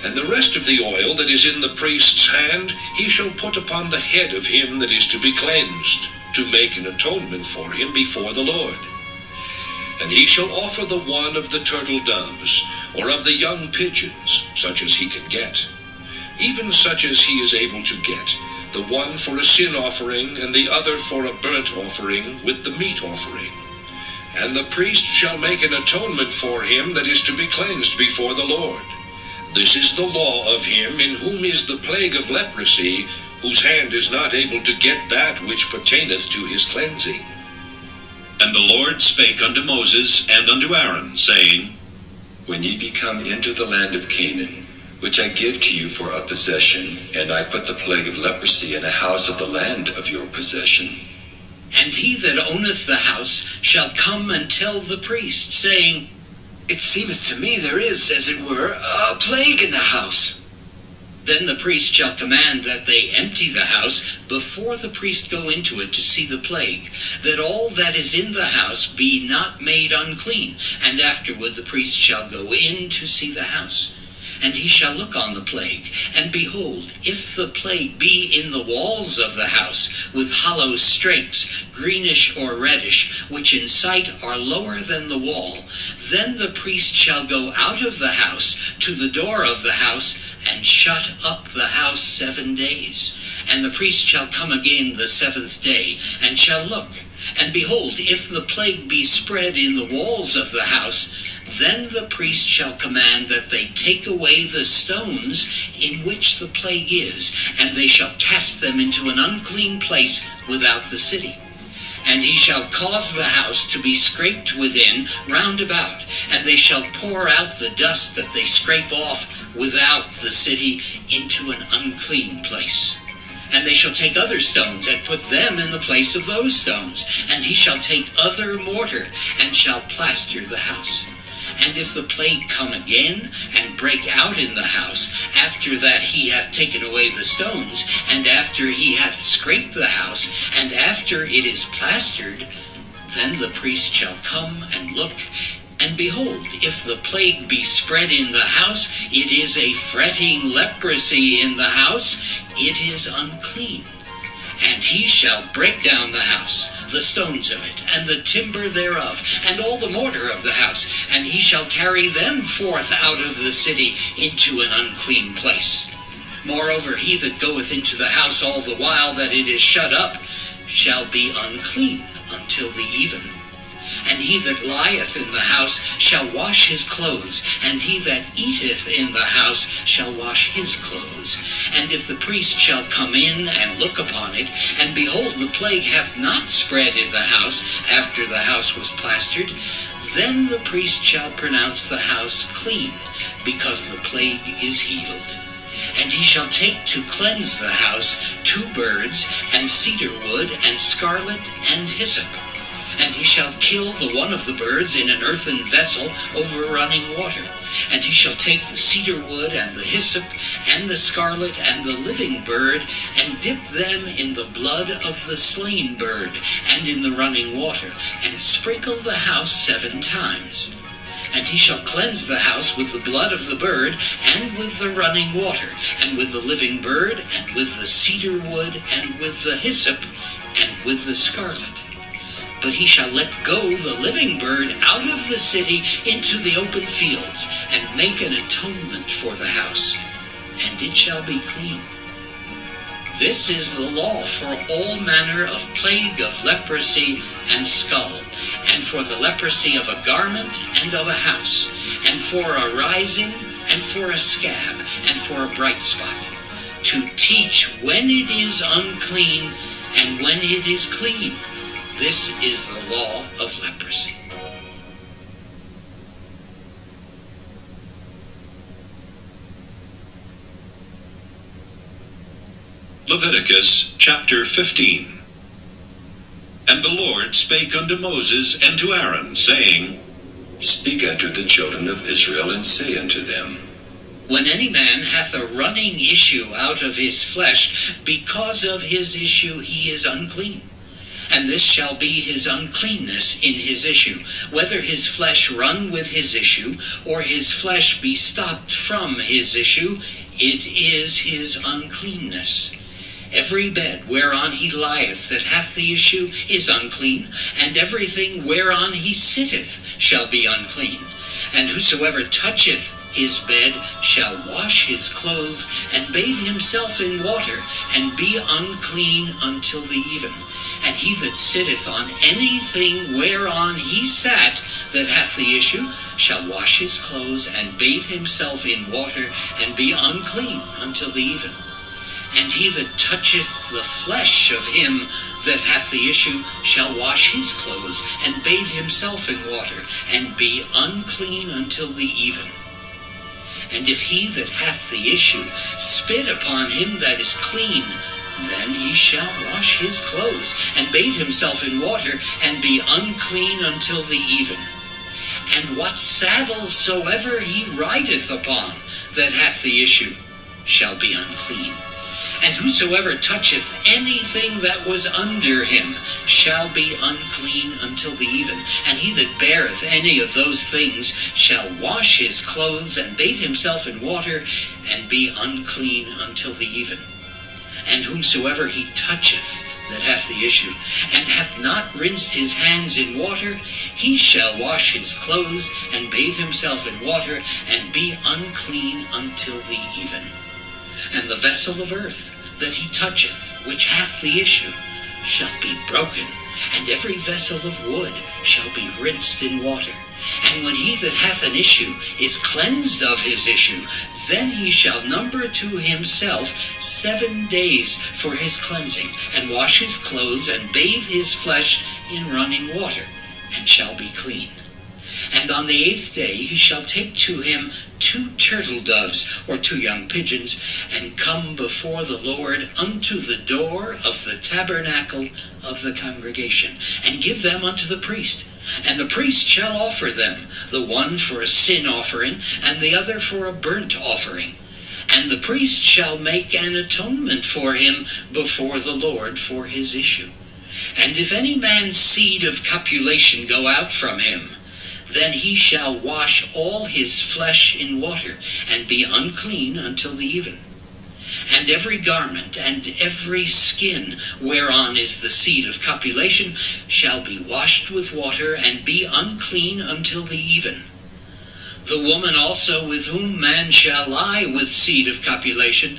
And the rest of the oil that is in the priest's hand he shall put upon the head of him that is to be cleansed, to make an atonement for him before the Lord. And he shall offer the one of the turtle doves, or of the young pigeons, such as he can get, even such as he is able to get, the one for a sin offering, and the other for a burnt offering with the meat offering. And the priest shall make an atonement for him that is to be cleansed before the Lord. This is the law of him in whom is the plague of leprosy, whose hand is not able to get that which pertaineth to his cleansing. And the Lord spake unto Moses and unto Aaron, saying, When ye be come into the land of Canaan, which I give to you for a possession, and I put the plague of leprosy in a house of the land of your possession. And he that owneth the house shall come and tell the priest, saying, It seemeth to me there is, as it were, a plague in the house. Then the priest shall command that they empty the house before the priest go into it to see the plague, that all that is in the house be not made unclean. And afterward the priest shall go in to see the house. And he shall look on the plague, and behold, if the plague be in the walls of the house, with hollow strakes, greenish or reddish, which in sight are lower than the wall, then the priest shall go out of the house to the door of the house, and shut up the house 7 days. And the priest shall come again the 7th day, and shall look. And behold, if the plague be spread in the walls of the house, then the priest shall command that they take away the stones in which the plague is, and they shall cast them into an unclean place without the city. And he shall cause the house to be scraped within round about, and they shall pour out the dust that they scrape off without the city into an unclean place. And they shall take other stones, and put them in the place of those stones. And he shall take other mortar, and shall plaster the house. And if the plague come again, and break out in the house, after that he hath taken away the stones, and after he hath scraped the house, and after it is plastered, then the priest shall come and look. And behold, if the plague be spread in the house, it is a fretting leprosy in the house, it is unclean. And he shall break down the house, the stones of it, and the timber thereof, and all the mortar of the house, and he shall carry them forth out of the city into an unclean place. Moreover, he that goeth into the house all the while that it is shut up shall be unclean until the even. And he that lieth in the house shall wash his clothes, and he that eateth in the house shall wash his clothes. And if the priest shall come in and look upon it, and behold, the plague hath not spread in the house after the house was plastered, then the priest shall pronounce the house clean, because the plague is healed. And he shall take to cleanse the house 2 birds, and cedar wood, and scarlet, and hyssop. And he shall kill the one of the birds in an earthen vessel over running water. And he shall take the cedar wood and the hyssop and the scarlet and the living bird, and dip them in the blood of the slain bird and in the running water, and sprinkle the house 7 times. And he shall cleanse the house with the blood of the bird, and with the running water, and with the living bird, and with the cedar wood, and with the hyssop, and with the scarlet. But he shall let go the living bird out of the city into the open fields, and make an atonement for the house, and it shall be clean. This is the law for all manner of plague of leprosy and skull, and for the leprosy of a garment and of a house, and for a rising, and for a scab, and for a bright spot, to teach when it is unclean and when it is clean. This is the law of leprosy. Leviticus chapter 15. And the Lord spake unto Moses and to Aaron, saying, Speak unto the children of Israel, and say unto them, When any man hath a running issue out of his flesh, because of his issue he is unclean. And this shall be his uncleanness in his issue, whether his flesh run with his issue, or his flesh be stopped from his issue, it is his uncleanness. Every bed whereon he lieth that hath the issue is unclean, and everything whereon he sitteth shall be unclean. And whosoever toucheth his bed shall wash his clothes, and bathe himself in water, and be unclean until the even. And he that sitteth on anything whereon he sat that hath the issue shall wash his clothes, and bathe himself in water, and be unclean until the even. And he that toucheth the flesh of him that hath the issue shall wash his clothes, and bathe himself in water, and be unclean until the even. And if he that hath the issue spit upon him that is clean, then he shall wash his clothes, and bathe himself in water, and be unclean until the even. And what saddle soever he rideth upon that hath the issue shall be unclean. And whosoever toucheth anything that was under him shall be unclean until the even. And he that beareth any of those things shall wash his clothes, and bathe himself in water, and be unclean until the even. And whomsoever he toucheth that hath the issue, and hath not rinsed his hands in water, he shall wash his clothes, and bathe himself in water, and be unclean until the even. And the vessel of earth that he toucheth, which hath the issue, shall be broken, and every vessel of wood shall be rinsed in water. And when he that hath an issue is cleansed of his issue, then he shall number to himself 7 days for his cleansing, and wash his clothes, and bathe his flesh in running water, and shall be clean. And on the 8th day he shall take to him 2 turtle doves, or 2 young pigeons, and come before the Lord unto the door of the tabernacle of the congregation, and give them unto the priest. And the priest shall offer them, the one for a sin offering, and the other for a burnt offering. And the priest shall make an atonement for him before the Lord for his issue. And if any man's seed of copulation go out from him, then he shall wash all his flesh in water, and be unclean until the even. And every garment and every skin whereon is the seed of copulation shall be washed with water, and be unclean until the even. The woman also with whom man shall lie with seed of copulation,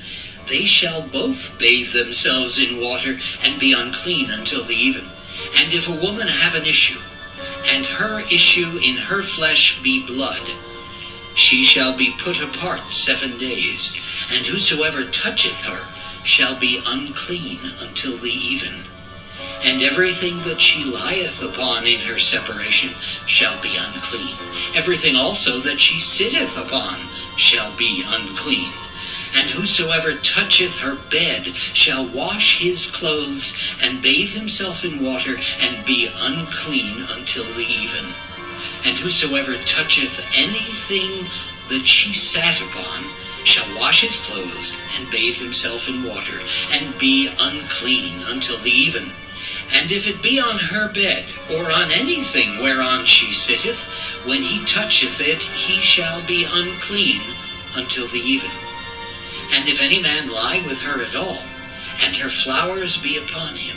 they shall both bathe themselves in water, and be unclean until the even. And if a woman have an issue, and her issue in her flesh be blood, she shall be put apart 7 days, and whosoever toucheth her shall be unclean until the even. And everything that she lieth upon in her separation shall be unclean. Everything also that she sitteth upon shall be unclean. And whosoever toucheth her bed shall wash his clothes, and bathe himself in water, and be unclean until the even. And whosoever toucheth anything that she sat upon shall wash his clothes, and bathe himself in water, and be unclean until the even. And if it be on her bed, or on anything whereon she sitteth, when he toucheth it, he shall be unclean until the even. And if any man lie with her at all, and her flowers be upon him,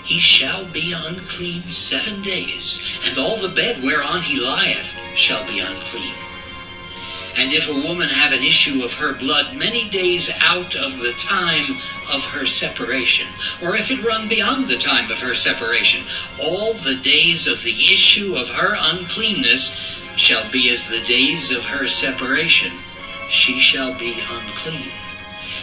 he shall be unclean 7 days, and all the bed whereon he lieth shall be unclean. And if a woman have an issue of her blood many days out of the time of her separation, or if it run beyond the time of her separation, all the days of the issue of her uncleanness shall be as the days of her separation. She shall be unclean.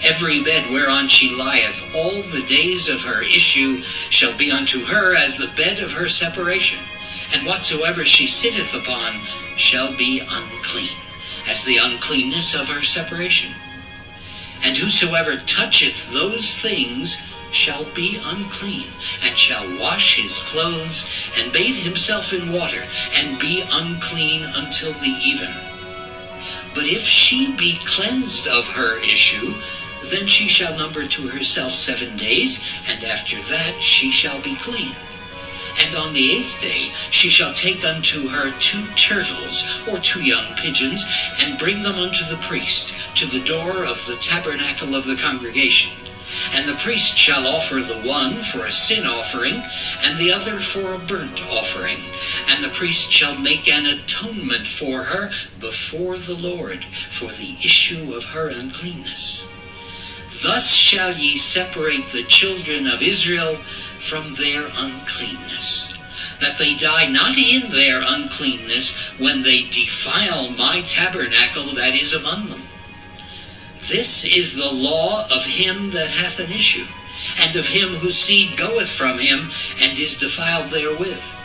Every bed whereon she lieth all the days of her issue shall be unto her as the bed of her separation, and whatsoever she sitteth upon shall be unclean, as the uncleanness of her separation. And whosoever toucheth those things shall be unclean, and shall wash his clothes, and bathe himself in water, and be unclean until the even. But if she be cleansed of her issue, then she shall number to herself 7 days, and after that she shall be clean. And on the 8th day she shall take unto her 2 turtles, or 2 young pigeons, and bring them unto the priest, to the door of the tabernacle of the congregation. And the priest shall offer the one for a sin offering, and the other for a burnt offering. And the priest shall make an atonement for her before the Lord, for the issue of her uncleanness. Thus shall ye separate the children of Israel from their uncleanness, that they die not in their uncleanness when they defile my tabernacle that is among them. This is the law of him that hath an issue, and of him whose seed goeth from him, and is defiled therewith,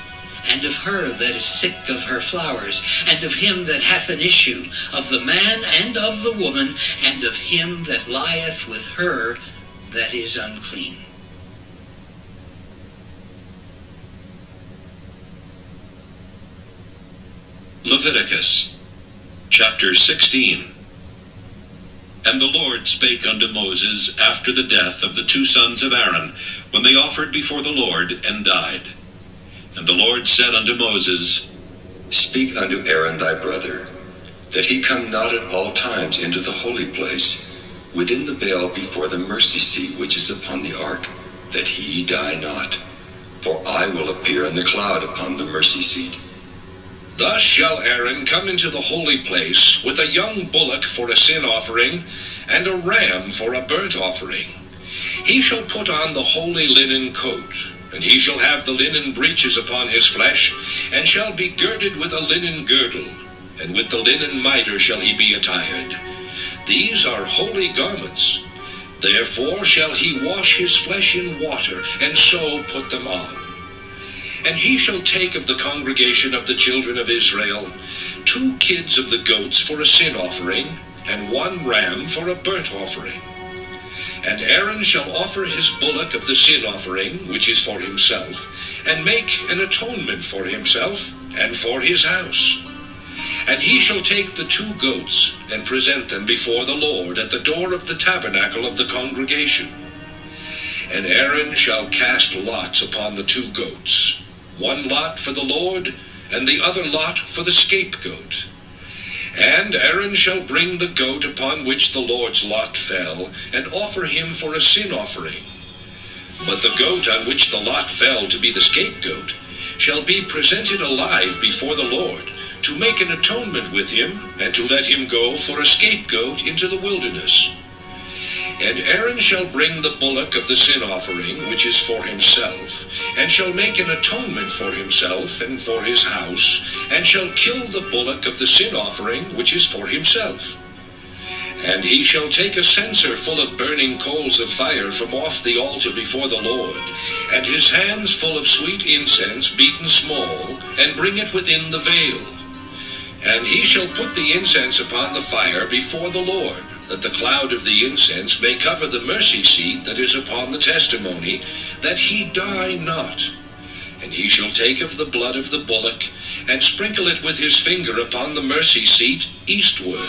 and of her that is sick of her flowers, and of him that hath an issue, of the man and of the woman, and of him that lieth with her that is unclean. Leviticus chapter 16. And the Lord spake unto Moses after the death of the 2 sons of Aaron, when they offered before the Lord and died. And the Lord said unto Moses, Speak unto Aaron thy brother, that he come not at all times into the holy place, within the veil before the mercy seat which is upon the ark, that he die not. For I will appear in the cloud upon the mercy seat. Thus shall Aaron come into the holy place with a young bullock for a sin offering, and a ram for a burnt offering. He shall put on the holy linen coat, and he shall have the linen breeches upon his flesh, and shall be girded with a linen girdle, and with the linen mitre shall he be attired. These are holy garments. Therefore shall he wash his flesh in water, and so put them on. And he shall take of the congregation of the children of Israel 2 kids of the goats for a sin offering, and 1 ram for a burnt offering. And Aaron shall offer his bullock of the sin offering, which is for himself, and make an atonement for himself and for his house. And he shall take the 2 goats, and present them before the Lord at the door of the tabernacle of the congregation. And Aaron shall cast lots upon the 2 goats, 1 lot for the Lord, and the other lot for the scapegoat. And Aaron shall bring the goat upon which the Lord's lot fell, and offer him for a sin offering. But the goat on which the lot fell to be the scapegoat shall be presented alive before the Lord, to make an atonement with him, and to let him go for a scapegoat into the wilderness. And Aaron shall bring the bullock of the sin offering, which is for himself, and shall make an atonement for himself and for his house, and shall kill the bullock of the sin offering, which is for himself. And he shall take a censer full of burning coals of fire from off the altar before the Lord, and his hands full of sweet incense beaten small, and bring it within the veil. And he shall put the incense upon the fire before the Lord, that the cloud of the incense may cover the mercy seat that is upon the testimony, that he die not. And he shall take of the blood of the bullock, and sprinkle it with his finger upon the mercy seat eastward.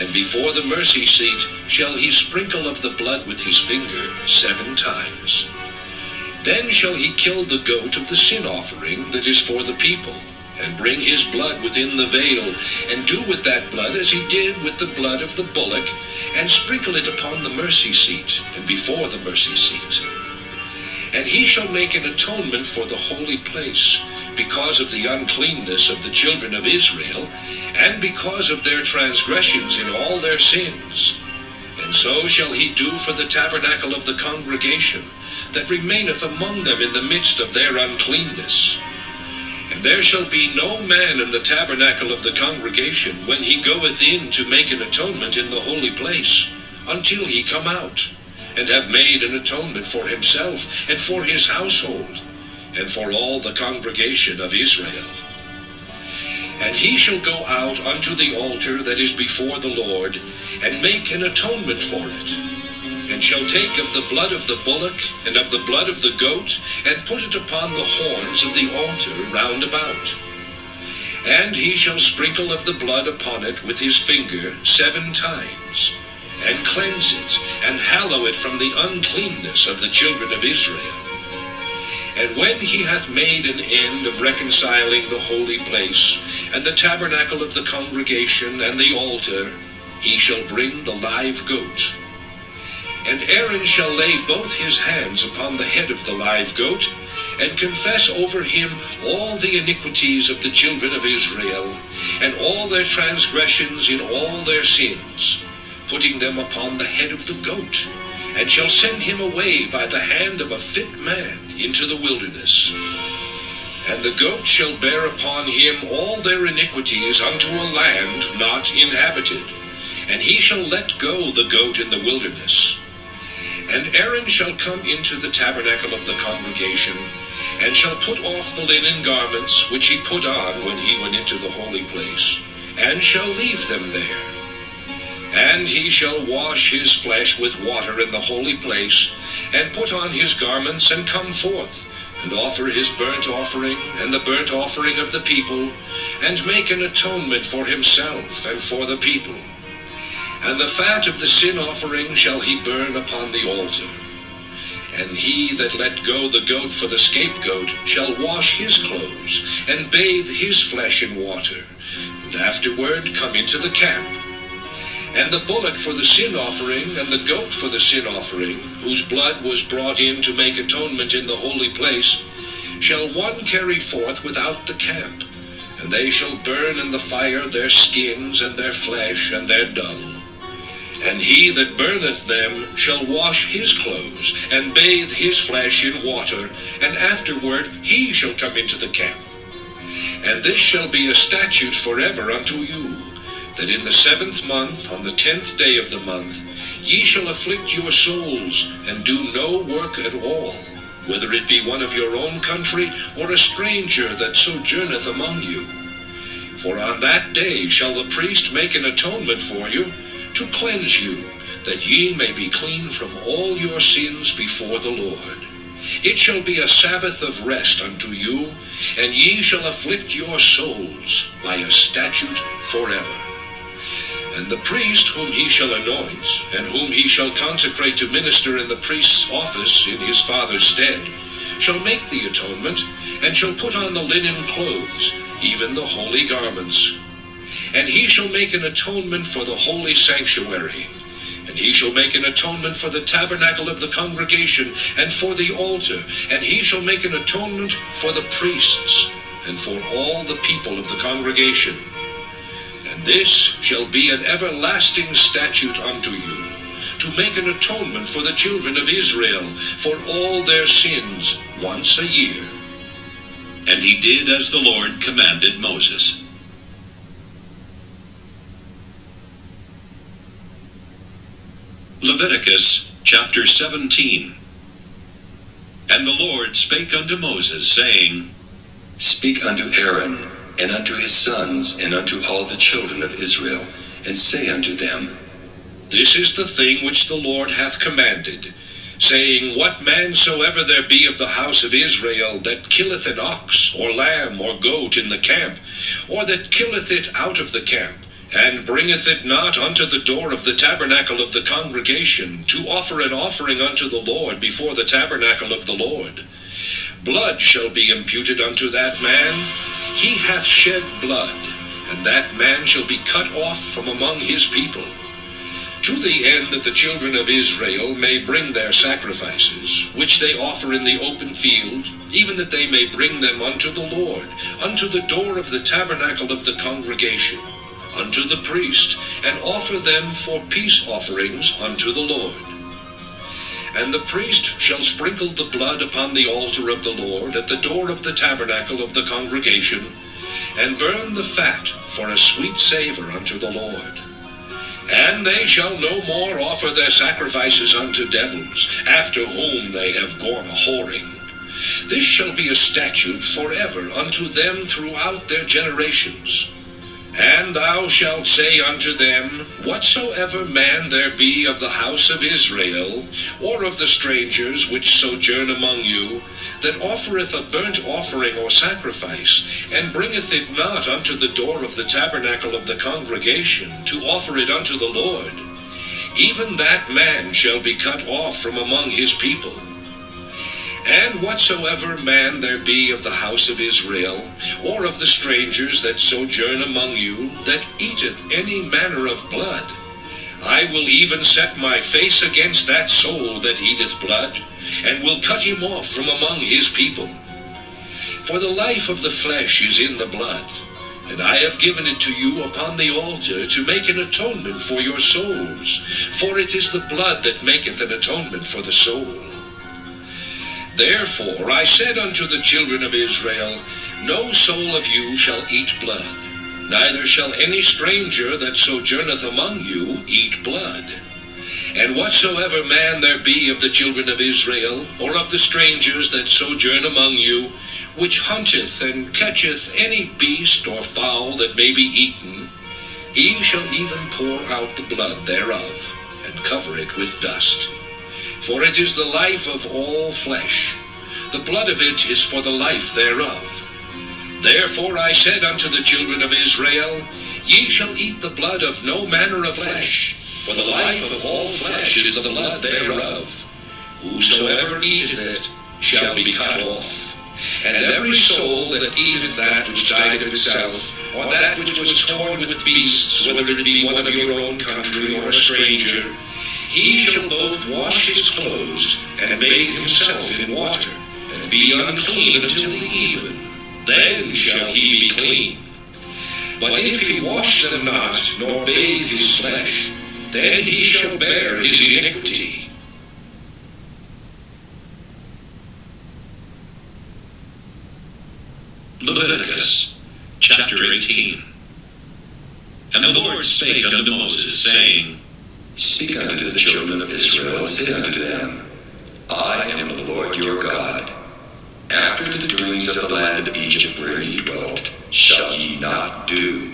And before the mercy seat shall he sprinkle of the blood with his finger 7 times. Then shall he kill the goat of the sin offering that is for the people, and bring his blood within the veil, and do with that blood as he did with the blood of the bullock, and sprinkle it upon the mercy seat, and before the mercy seat. And he shall make an atonement for the holy place, because of the uncleanness of the children of Israel, and because of their transgressions in all their sins. And so shall he do for the tabernacle of the congregation, that remaineth among them in the midst of their uncleanness. And there shall be no man in the tabernacle of the congregation when he goeth in to make an atonement in the holy place, until he come out, and have made an atonement for himself, and for his household, and for all the congregation of Israel. And he shall go out unto the altar that is before the Lord, and make an atonement for it, and shall take of the blood of the bullock, and of the blood of the goat, and put it upon the horns of the altar round about. And he shall sprinkle of the blood upon it with his finger 7 times, and cleanse it, and hallow it from the uncleanness of the children of Israel. And when he hath made an end of reconciling the holy place, and the tabernacle of the congregation, and the altar, he shall bring the live goat. And Aaron shall lay both his hands upon the head of the live goat, and confess over him all the iniquities of the children of Israel, and all their transgressions in all their sins, putting them upon the head of the goat, and shall send him away by the hand of a fit man into the wilderness. And the goat shall bear upon him all their iniquities unto a land not inhabited, and he shall let go the goat in the wilderness. And Aaron shall come into the tabernacle of the congregation, and shall put off the linen garments which he put on when he went into the holy place, and shall leave them there. And he shall wash his flesh with water in the holy place, and put on his garments, and come forth, and offer his burnt offering, and the burnt offering of the people, and make an atonement for himself and for the people. And the fat of the sin offering shall he burn upon the altar. And he that let go the goat for the scapegoat shall wash his clothes, and bathe his flesh in water, and afterward come into the camp. And the bullock for the sin offering, and the goat for the sin offering, whose blood was brought in to make atonement in the holy place, shall one carry forth without the camp, and they shall burn in the fire their skins, and their flesh, and their dung. And he that burneth them shall wash his clothes, and bathe his flesh in water, and afterward he shall come into the camp. And this shall be a statute forever unto you, that in the 7th month, on the 10th day of the month, ye shall afflict your souls, and do no work at all, whether it be one of your own country, or a stranger that sojourneth among you. For on that day shall the priest make an atonement for you, to cleanse you, that ye may be clean from all your sins before the Lord. It shall be a Sabbath of rest unto you, and ye shall afflict your souls by a statute forever. And the priest whom he shall anoint, and whom he shall consecrate to minister in the priest's office in his father's stead, shall make the atonement, and shall put on the linen clothes, even the holy garments. And he shall make an atonement for the holy sanctuary, and he shall make an atonement for the tabernacle of the congregation, and for the altar, and he shall make an atonement for the priests, and for all the people of the congregation. And this shall be an everlasting statute unto you, to make an atonement for the children of Israel for all their sins once a year. And he did as the Lord commanded Moses. Leviticus chapter 17. And the Lord spake unto Moses, saying, Speak unto Aaron, and unto his sons, and unto all the children of Israel, and say unto them, This is the thing which the Lord hath commanded, saying, What man soever there be of the house of Israel that killeth an ox, or lamb, or goat in the camp, or that killeth it out of the camp, and bringeth it not unto the door of the tabernacle of the congregation, to offer an offering unto the Lord before the tabernacle of the Lord, blood shall be imputed unto that man. He hath shed blood, and that man shall be cut off from among his people, to the end that the children of Israel may bring their sacrifices, which they offer in the open field, even that they may bring them unto the Lord, unto the door of the tabernacle of the congregation, unto the priest, and offer them for peace offerings unto the Lord. And the priest shall sprinkle the blood upon the altar of the Lord at the door of the tabernacle of the congregation, and burn the fat for a sweet savour unto the Lord. And they shall no more offer their sacrifices unto devils, after whom they have gone a-whoring. This shall be a statute forever unto them throughout their generations. And thou shalt say unto them, Whatsoever man there be of the house of Israel, or of the strangers which sojourn among you, that offereth a burnt offering or sacrifice, and bringeth it not unto the door of the tabernacle of the congregation, to offer it unto the Lord, even that man shall be cut off from among his people. And whatsoever man there be of the house of Israel, or of the strangers that sojourn among you, that eateth any manner of blood, I will even set my face against that soul that eateth blood, and will cut him off from among his people. For the life of the flesh is in the blood, and I have given it to you upon the altar to make an atonement for your souls, for it is the blood that maketh an atonement for the soul. Therefore I said unto the children of Israel, No soul of you shall eat blood, neither shall any stranger that sojourneth among you eat blood. And whatsoever man there be of the children of Israel, or of the strangers that sojourn among you, which hunteth and catcheth any beast or fowl that may be eaten, he shall even pour out the blood thereof, and cover it with dust. For it is the life of all flesh. The blood of it is for the life thereof. Therefore I said unto the children of Israel, Ye shall eat the blood of no manner of flesh, for the life of all flesh is the blood thereof. Whosoever eateth it shall be cut off. And every soul that eateth that which died of itself, or that which was torn with beasts, whether it be one of your own country or a stranger, he shall both wash his clothes and bathe himself in water, and be unclean until the even. Then shall he be clean. But if he wash them not, nor bathe his flesh, then he shall bear his iniquity. Leviticus chapter 18. And the Lord spake unto Moses, saying, Speak unto the children of Israel, and say unto them, I am the Lord your God. After the doings of the land of Egypt wherein ye dwelt, shall ye not do.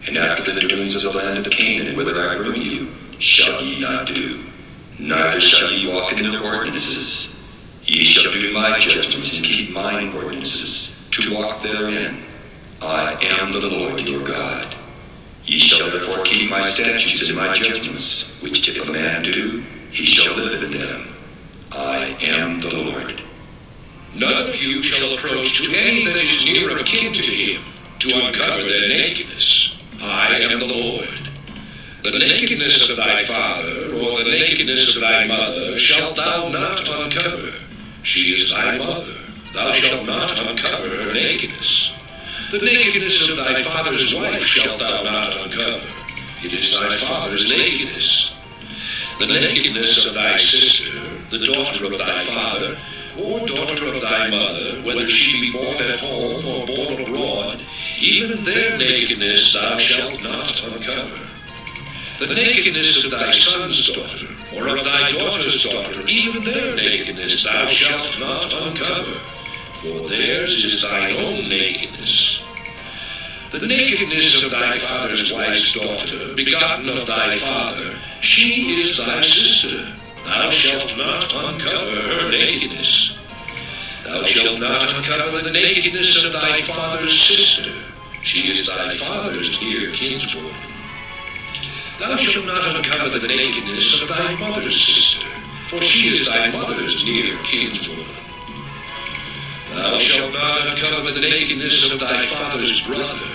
And after the doings of the land of Canaan, whither I bring you, shall ye not do. Neither shall ye walk in their ordinances. Ye shall do my judgments, and keep mine ordinances, to walk therein. I am the Lord your God. Ye shall therefore keep my statutes and my judgments, which if a man do, he shall live in them. I am the Lord. None of you shall approach to any that is near of kin to him, to uncover their nakedness. I am the Lord. The nakedness of thy father, or the nakedness of thy mother, shalt thou not uncover. She is thy mother. Thou shalt not uncover her nakedness. The nakedness of thy father's wife shalt thou not uncover. It is thy father's nakedness. The nakedness of thy sister, the daughter of thy father, or daughter of thy mother, whether she be born at home or born abroad, even their nakedness thou shalt not uncover. The nakedness of thy son's daughter, or of thy daughter's daughter, even their nakedness thou shalt not uncover, for theirs is thine own nakedness. The nakedness of thy father's wife's daughter, begotten of thy father, she is thy sister. Thou shalt not uncover her nakedness. Thou shalt not uncover the nakedness of thy father's sister. She is thy father's near kinswoman. Thou shalt not uncover the nakedness of thy mother's sister, for she is thy mother's near kinswoman. Thou shalt not uncover the nakedness of thy father's brother.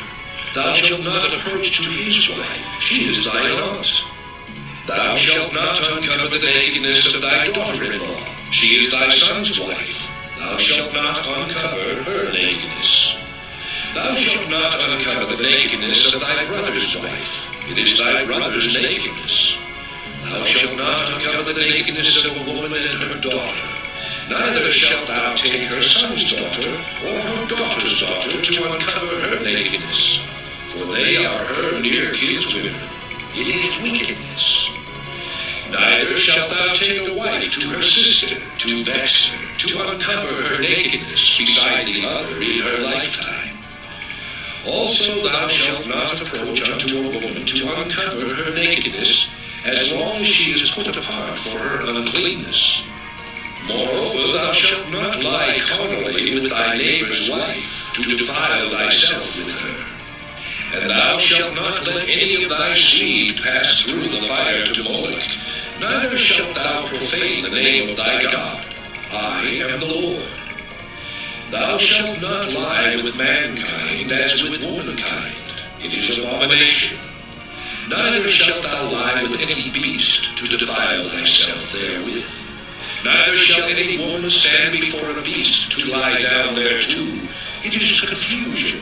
Thou shalt not approach to his wife, she is thine aunt. Thou shalt not uncover the nakedness of thy daughter-in-law, she is thy son's wife. Thou shalt not uncover her nakedness. Thou shalt not uncover the nakedness of thy brother's wife, it is thy brother's nakedness. Thou shalt not uncover the nakedness of a woman and her daughter. Neither shalt thou take her son's daughter or her daughter's daughter to uncover her nakedness, for they are her near kinswomen. It is wickedness. Neither shalt thou take a wife to her sister, to vex her, to uncover her nakedness beside the other in her lifetime. Also thou shalt not approach unto a woman to uncover her nakedness, as long as she is put apart for her uncleanness. Moreover, thou shalt not lie carnally with thy neighbor's wife, to defile thyself with her. And thou shalt not let any of thy seed pass through the fire to Moloch, neither shalt thou profane the name of thy God. I am the Lord. Thou shalt not lie with mankind as with womankind. It is abomination. Neither shalt thou lie with any beast, to defile thyself therewith. Neither shall any woman stand before a beast to lie down thereto. It is confusion.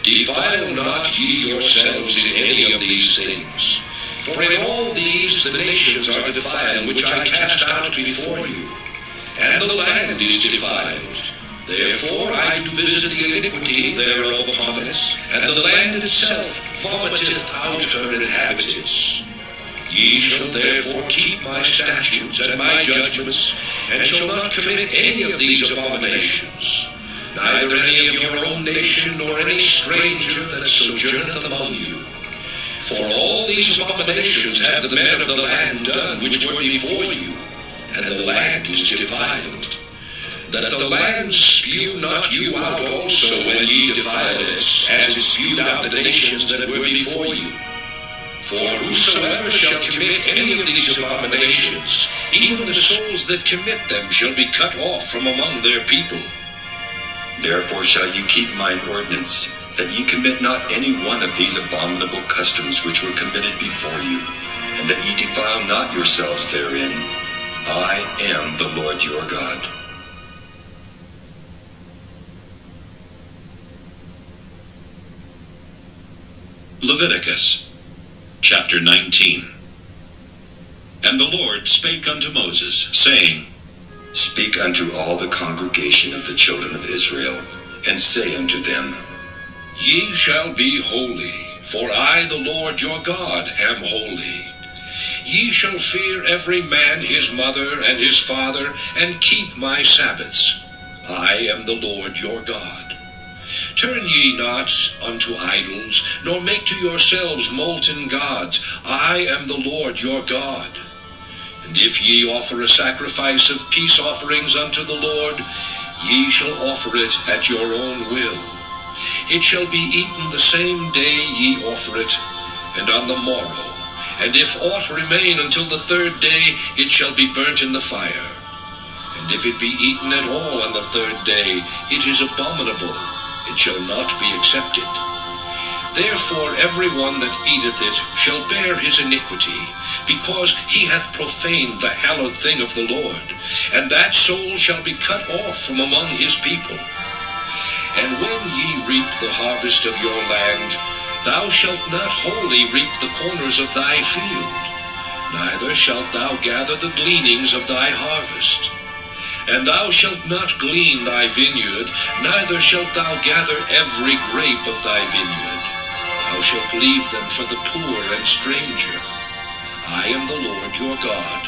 Defile not ye yourselves in any of these things. For in all these the nations are defiled, which I cast out before you. And the land is defiled. Therefore I do visit the iniquity thereof upon it, and the land itself vomiteth out her inhabitants. Ye shall therefore keep my statutes and my judgments, and shall not commit any of these abominations, neither any of your own nation, nor any stranger that sojourneth among you. For all these abominations have the men of the land done which were before you, and the land is defiled. That the land spew not you out also when ye defile it, as it spewed out the nations that were before you. For whosoever shall commit any of these abominations, even the souls that commit them shall be cut off from among their people. Therefore shall you keep mine ordinance, that ye commit not any one of these abominable customs which were committed before you, and that ye defile not yourselves therein. I am the Lord your God. Leviticus chapter 19. And the Lord spake unto Moses, saying, Speak unto all the congregation of the children of Israel, and say unto them, Ye shall be holy, for I, the Lord your God, am holy. Ye shall fear every man his mother and his father, and keep my Sabbaths. I am the Lord your God. Turn ye not unto idols, nor make to yourselves molten gods. I am the Lord your God. And if ye offer a sacrifice of peace offerings unto the Lord, ye shall offer it at your own will. It shall be eaten the same day ye offer it, and on the morrow. And if aught remain until the third day, it shall be burnt in the fire. And if it be eaten at all on the third day, it is abominable. It shall not be accepted. Therefore every one that eateth it shall bear his iniquity, because he hath profaned the hallowed thing of the Lord, and that soul shall be cut off from among his people. And when ye reap the harvest of your land, thou shalt not wholly reap the corners of thy field, neither shalt thou gather the gleanings of thy harvest. And thou shalt not glean thy vineyard, neither shalt thou gather every grape of thy vineyard. Thou shalt leave them for the poor and stranger. I am the Lord your God.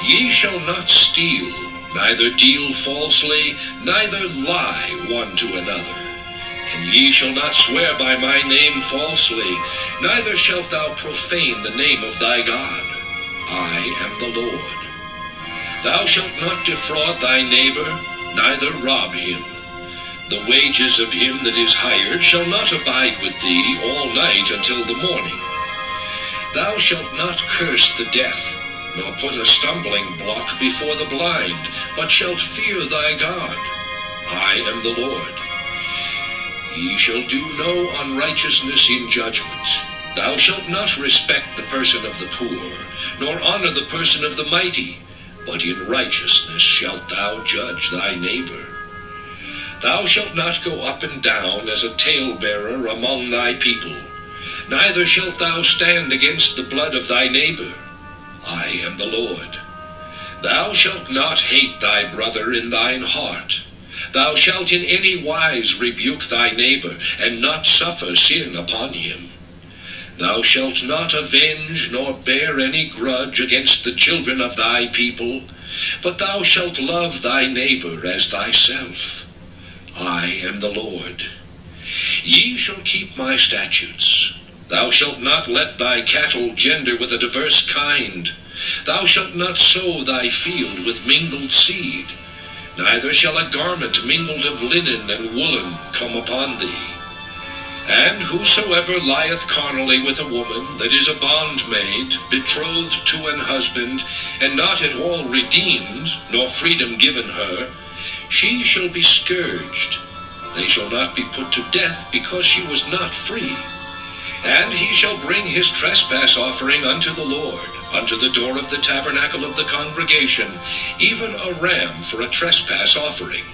Ye shall not steal, neither deal falsely, neither lie one to another. And ye shall not swear by my name falsely, neither shalt thou profane the name of thy God. I am the Lord. Thou shalt not defraud thy neighbor, neither rob him. The wages of him that is hired shall not abide with thee all night until the morning. Thou shalt not curse the deaf, nor put a stumbling block before the blind, but shalt fear thy God. I am the Lord. Ye shall do no unrighteousness in judgment. Thou shalt not respect the person of the poor, nor honor the person of the mighty, but in righteousness shalt thou judge thy neighbor. Thou shalt not go up and down as a talebearer among thy people, neither shalt thou stand against the blood of thy neighbor. I am the Lord. Thou shalt not hate thy brother in thine heart. Thou shalt in any wise rebuke thy neighbor, and not suffer sin upon him. Thou shalt not avenge nor bear any grudge against the children of thy people, but thou shalt love thy neighbor as thyself. I am the Lord. Ye shall keep my statutes. Thou shalt not let thy cattle gender with a diverse kind. Thou shalt not sow thy field with mingled seed. Neither shall a garment mingled of linen and woolen come upon thee. And whosoever lieth carnally with a woman that is a bondmaid, betrothed to an husband, and not at all redeemed, nor freedom given her, she shall be scourged. They shall not be put to death, because she was not free. And he shall bring his trespass offering unto the Lord, unto the door of the tabernacle of the congregation, even a ram for a trespass offering.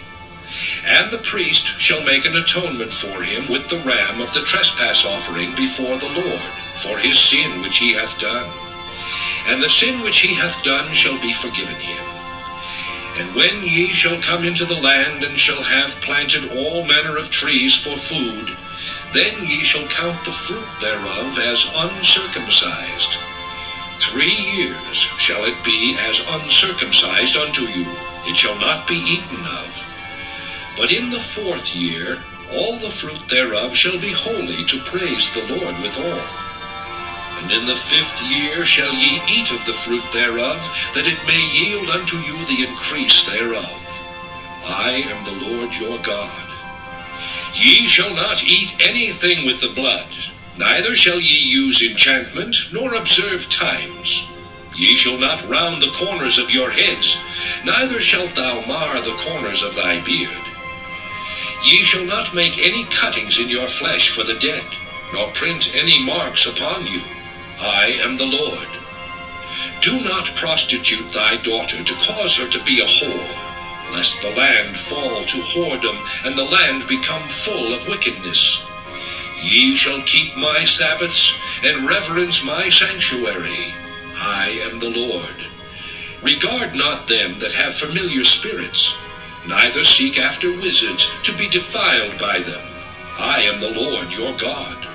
And the priest shall make an atonement for him with the ram of the trespass offering before the Lord, for his sin which he hath done. And the sin which he hath done shall be forgiven him. And when ye shall come into the land, and shall have planted all manner of trees for food, then ye shall count the fruit thereof as uncircumcised. 3 years shall it be as uncircumcised unto you, it shall not be eaten of. But in the 4th year all the fruit thereof shall be holy, to praise the Lord withal. And in the 5th year shall ye eat of the fruit thereof, that it may yield unto you the increase thereof. I am the Lord your God. Ye shall not eat anything with the blood, neither shall ye use enchantment, nor observe times. Ye shall not round the corners of your heads, neither shalt thou mar the corners of thy beard. Ye shall not make any cuttings in your flesh for the dead, nor print any marks upon you. I am the Lord. Do not prostitute thy daughter, to cause her to be a whore, lest the land fall to whoredom, and the land become full of wickedness. Ye shall keep my Sabbaths, and reverence my sanctuary. I am the Lord. Regard not them that have familiar spirits, neither seek after wizards, to be defiled by them. I am the Lord your God.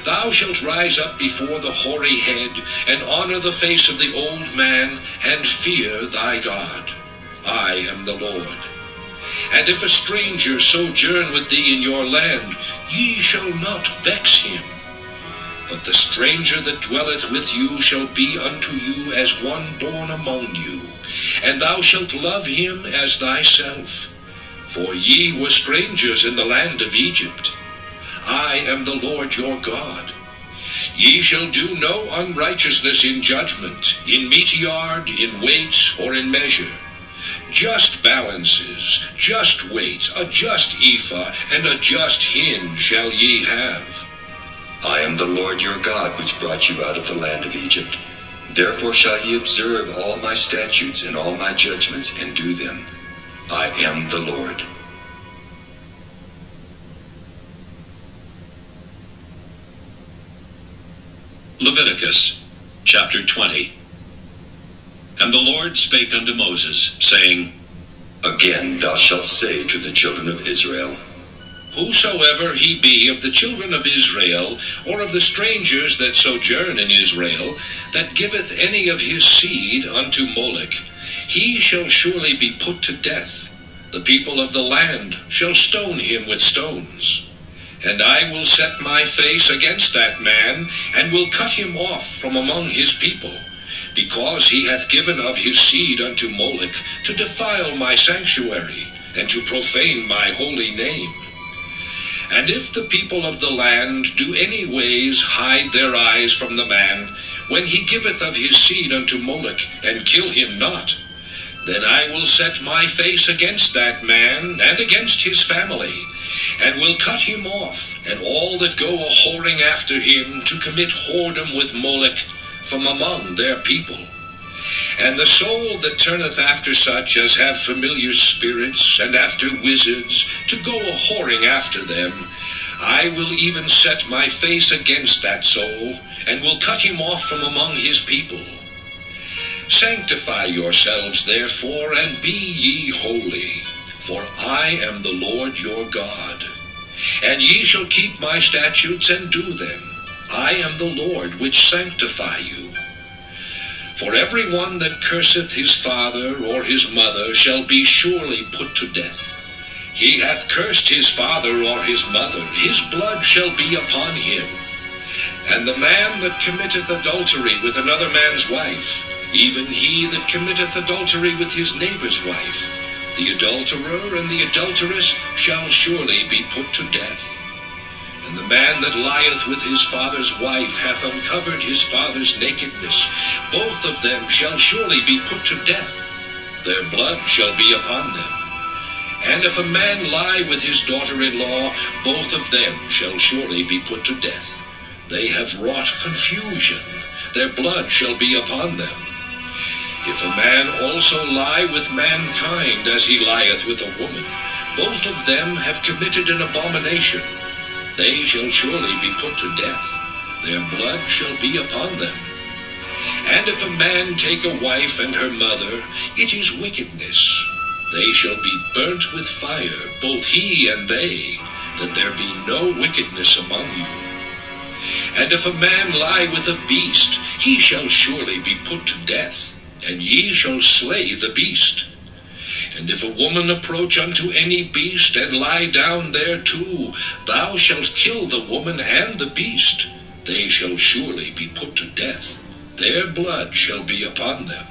Thou shalt rise up before the hoary head, and honor the face of the old man, and fear thy God. I am the Lord. And if a stranger sojourn with thee in your land, ye shall not vex him. But the stranger that dwelleth with you shall be unto you as one born among you, and thou shalt love him as thyself. For ye were strangers in the land of Egypt. I am the Lord your God. Ye shall do no unrighteousness in judgment, in meteyard, in weight, or in measure. Just balances, just weights, a just ephah, and a just hin shall ye have. I am the Lord your God, which brought you out of the land of Egypt. Therefore shall ye observe all my statutes and all my judgments, and do them. I am the Lord. Leviticus chapter 20. And the Lord spake unto Moses, saying, Again thou shalt say to the children of Israel, Whosoever he be of the children of Israel, or of the strangers that sojourn in Israel, that giveth any of his seed unto Moloch, he shall surely be put to death. The people of the land shall stone him with stones. And I will set my face against that man, and will cut him off from among his people, because he hath given of his seed unto Moloch, to defile my sanctuary, and to profane my holy name. And if the people of the land do any ways hide their eyes from the man, when he giveth of his seed unto Moloch, and kill him not, then I will set my face against that man, and against his family, and will cut him off, and all that go a-whoring after him, to commit whoredom with Moloch, from among their people. And the soul that turneth after such as have familiar spirits, and after wizards, to go a-whoring after them, I will even set my face against that soul, and will cut him off from among his people. Sanctify yourselves therefore, and be ye holy, for I am the Lord your God. And ye shall keep my statutes and do them. I am the Lord which sanctify you. For every one that curseth his father or his mother shall be surely put to death. He hath cursed his father or his mother, his blood shall be upon him. And the man that committeth adultery with another man's wife, even he that committeth adultery with his neighbor's wife, the adulterer and the adulteress shall surely be put to death. And the man that lieth with his father's wife hath uncovered his father's nakedness. Both of them shall surely be put to death. Their blood shall be upon them. And if a man lie with his daughter-in-law, both of them shall surely be put to death. They have wrought confusion. Their blood shall be upon them. If a man also lie with mankind as he lieth with a woman, both of them have committed an abomination. They shall surely be put to death. Their blood shall be upon them. And if a man take a wife and her mother, it is wickedness. They shall be burnt with fire, both he and they, that there be no wickedness among you. And if a man lie with a beast, he shall surely be put to death, and ye shall slay the beast. And if a woman approach unto any beast, and lie down thereto, thou shalt kill the woman and the beast. They shall surely be put to death. Their blood shall be upon them.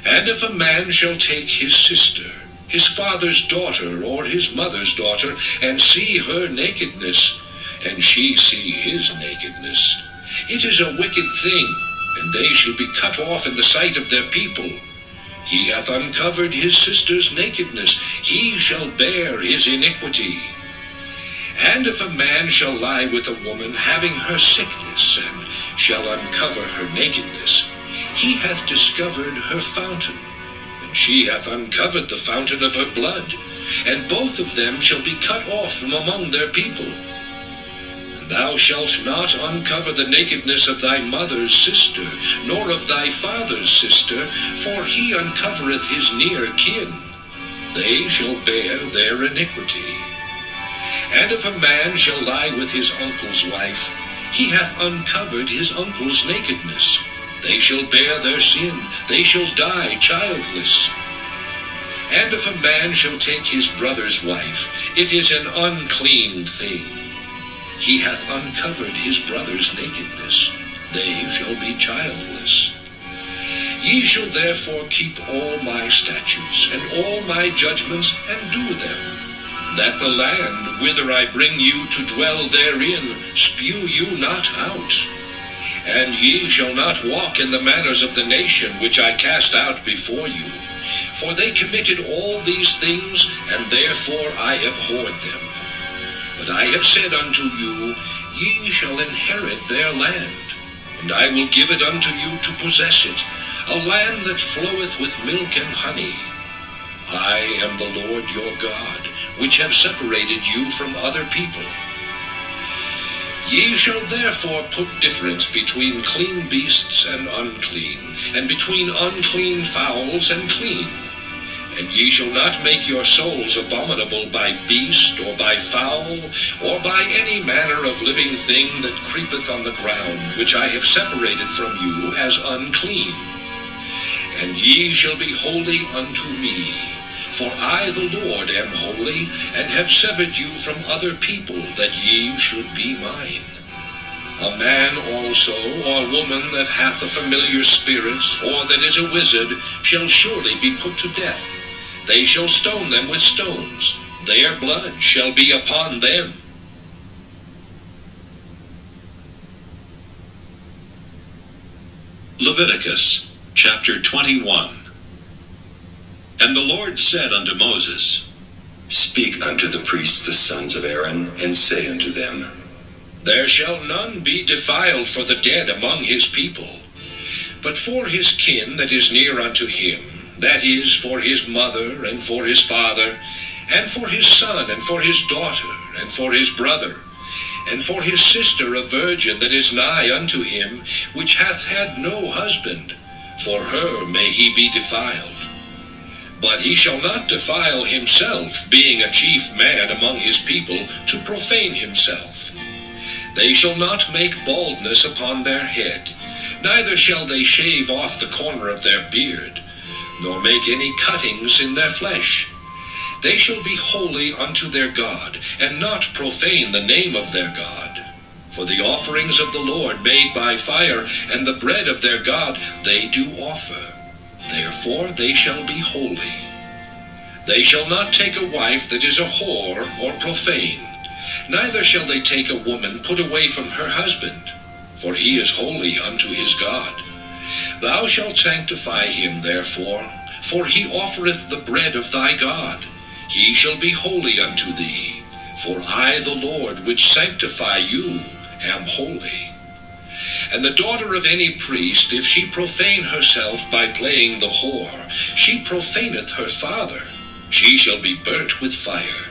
And if a man shall take his sister, his father's daughter, or his mother's daughter, and see her nakedness, and she see his nakedness, it is a wicked thing, and they shall be cut off in the sight of their people. He hath uncovered his sister's nakedness, he shall bear his iniquity. And if a man shall lie with a woman having her sickness, and shall uncover her nakedness, he hath discovered her fountain, and she hath uncovered the fountain of her blood, and both of them shall be cut off from among their people. And thou shalt not uncover the nakedness of thy mother's sister, nor of thy father's sister, for he uncovereth his near kin. They shall bear their iniquity. And if a man shall lie with his uncle's wife, he hath uncovered his uncle's nakedness. They shall bear their sin, they shall die childless. And if a man shall take his brother's wife, it is an unclean thing. He hath uncovered his brother's nakedness. They shall be childless. Ye shall therefore keep all my statutes and all my judgments, and do them, that the land whither I bring you to dwell therein spew you not out. And ye shall not walk in the manners of the nation which I cast out before you. For they committed all these things, and therefore I abhorred them. But I have said unto you, ye shall inherit their land, and I will give it unto you to possess it, a land that floweth with milk and honey. I am the Lord your God, which have separated you from other people. Ye shall therefore put difference between clean beasts and unclean, and between unclean fowls and clean. And ye shall not make your souls abominable by beast, or by fowl, or by any manner of living thing that creepeth on the ground, which I have separated from you as unclean. And ye shall be holy unto me, For I, the Lord, am holy, and have severed you from other people, that ye should be mine. A man also, or woman that hath a familiar spirit, or that is a wizard, shall surely be put to death. They shall stone them with stones. Their blood shall be upon them. Leviticus chapter 21. And the Lord said unto Moses, Speak unto the priests the sons of Aaron, and say unto them, There shall none be defiled for the dead among his people, but for his kin that is near unto him, that is, for his mother, and for his father, and for his son, and for his daughter, and for his brother, and for his sister a virgin that is nigh unto him, which hath had no husband, for her may he be defiled. But he shall not defile himself, being a chief man among his people, to profane himself. They shall not make baldness upon their head, neither shall they shave off the corner of their beard, nor make any cuttings in their flesh. They shall be holy unto their God, and not profane the name of their God. For the offerings of the Lord made by fire, and the bread of their God, they do offer. Therefore they shall be holy. They shall not take a wife that is a whore or profane, neither shall they take a woman put away from her husband, for he is holy unto his God. Thou shalt sanctify him therefore, for he offereth the bread of thy God. He shall be holy unto thee, for I, the Lord, which sanctify you, am holy. And the daughter of any priest, if she profane herself by playing the whore, she profaneth her father. She shall be burnt with fire.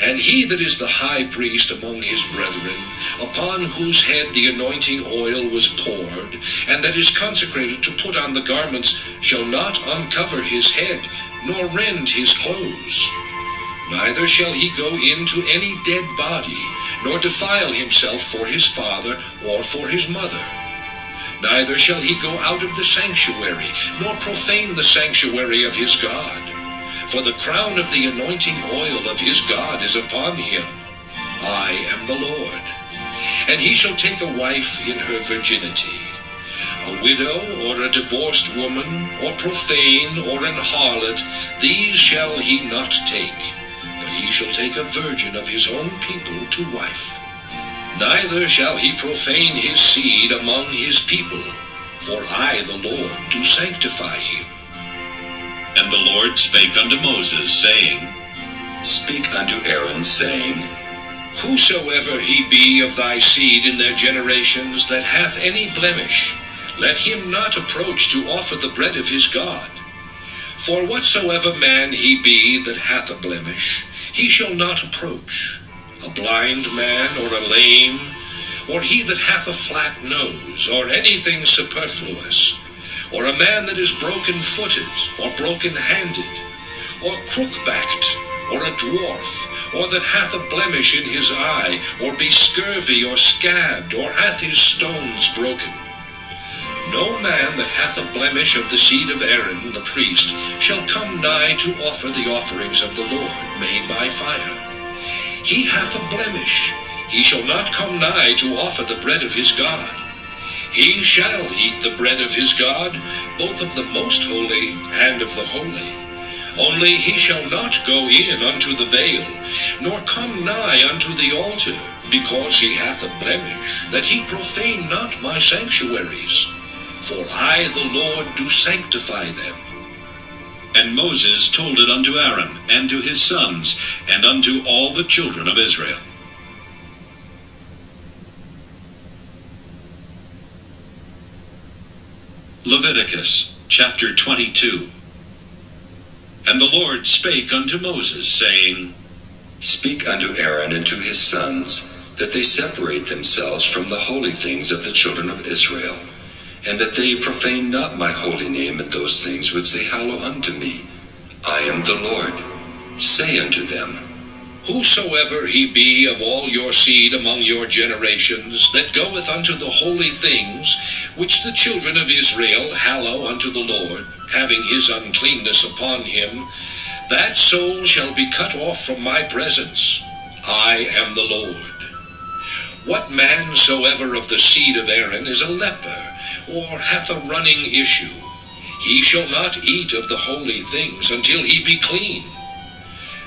And he that is the high priest among his brethren, upon whose head the anointing oil was poured, and that is consecrated to put on the garments, shall not uncover his head, nor rend his clothes. Neither shall he go into any dead body, nor defile himself for his father or for his mother. Neither shall he go out of the sanctuary, nor profane the sanctuary of his God. For the crown of the anointing oil of his God is upon him. I am the Lord. And he shall take a wife in her virginity. A widow, or a divorced woman, or profane, or an harlot, these shall he not take, but he shall take a virgin of his own people to wife. Neither shall he profane his seed among his people, for I, the Lord, do sanctify him. And the Lord spake unto Moses, saying, Speak unto Aaron, saying, Whosoever he be of thy seed in their generations that hath any blemish, let him not approach to offer the bread of his God. For whatsoever man he be that hath a blemish, he shall not approach. A blind man, or a lame, or he that hath a flat nose, or anything superfluous, or a man that is broken-footed, or broken-handed, or crook-backed, or a dwarf, or that hath a blemish in his eye, or be scurvy, or scabbed, or hath his stones broken. No man that hath a blemish of the seed of Aaron the priest shall come nigh to offer the offerings of the Lord made by fire. He hath a blemish, he shall not come nigh to offer the bread of his God. He shall eat the bread of his God, both of the most holy and of the holy. Only he shall not go in unto the veil, nor come nigh unto the altar, because he hath a blemish, that he profane not my sanctuaries. For I, the Lord, do sanctify them. And Moses told it unto Aaron, and to his sons, and unto all the children of Israel. Leviticus chapter 22. And the Lord spake unto Moses, saying, Speak unto Aaron and to his sons, that they separate themselves from the holy things of the children of Israel, and that they profane not my holy name in those things which they hallow unto me. I am the Lord. Say unto them, Whosoever he be of all your seed among your generations, that goeth unto the holy things, which the children of Israel hallow unto the Lord, having his uncleanness upon him, that soul shall be cut off from my presence. I am the Lord. What man soever of the seed of Aaron is a leper, or hath a running issue, he shall not eat of the holy things until he be clean.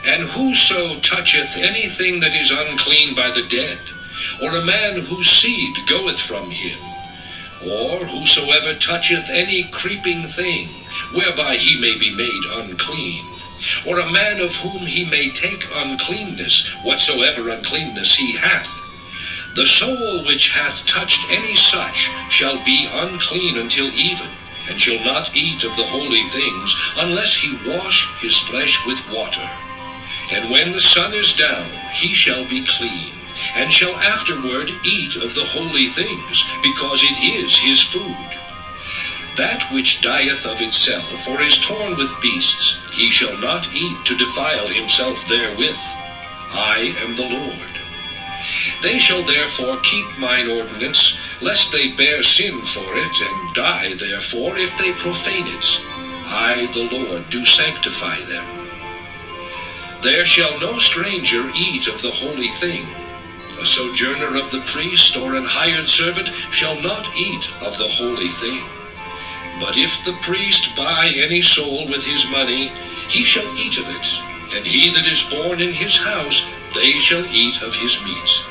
And whoso toucheth anything that is unclean by the dead, or a man whose seed goeth from him, or whosoever toucheth any creeping thing, whereby he may be made unclean, or a man of whom he may take uncleanness, whatsoever uncleanness he hath, the soul which hath touched any such shall be unclean until even, and shall not eat of the holy things, unless he wash his flesh with water. And when the sun is down, he shall be clean, and shall afterward eat of the holy things, because it is his food. That which dieth of itself, or is torn with beasts, he shall not eat to defile himself therewith. I am the Lord. They shall therefore keep mine ordinance, lest they bear sin for it, and die therefore if they profane it. I, the Lord, do sanctify them. There shall no stranger eat of the holy thing. A sojourner of the priest or an hired servant shall not eat of the holy thing. But if the priest buy any soul with his money, he shall eat of it, and he that is born in his house, they shall eat of his meat.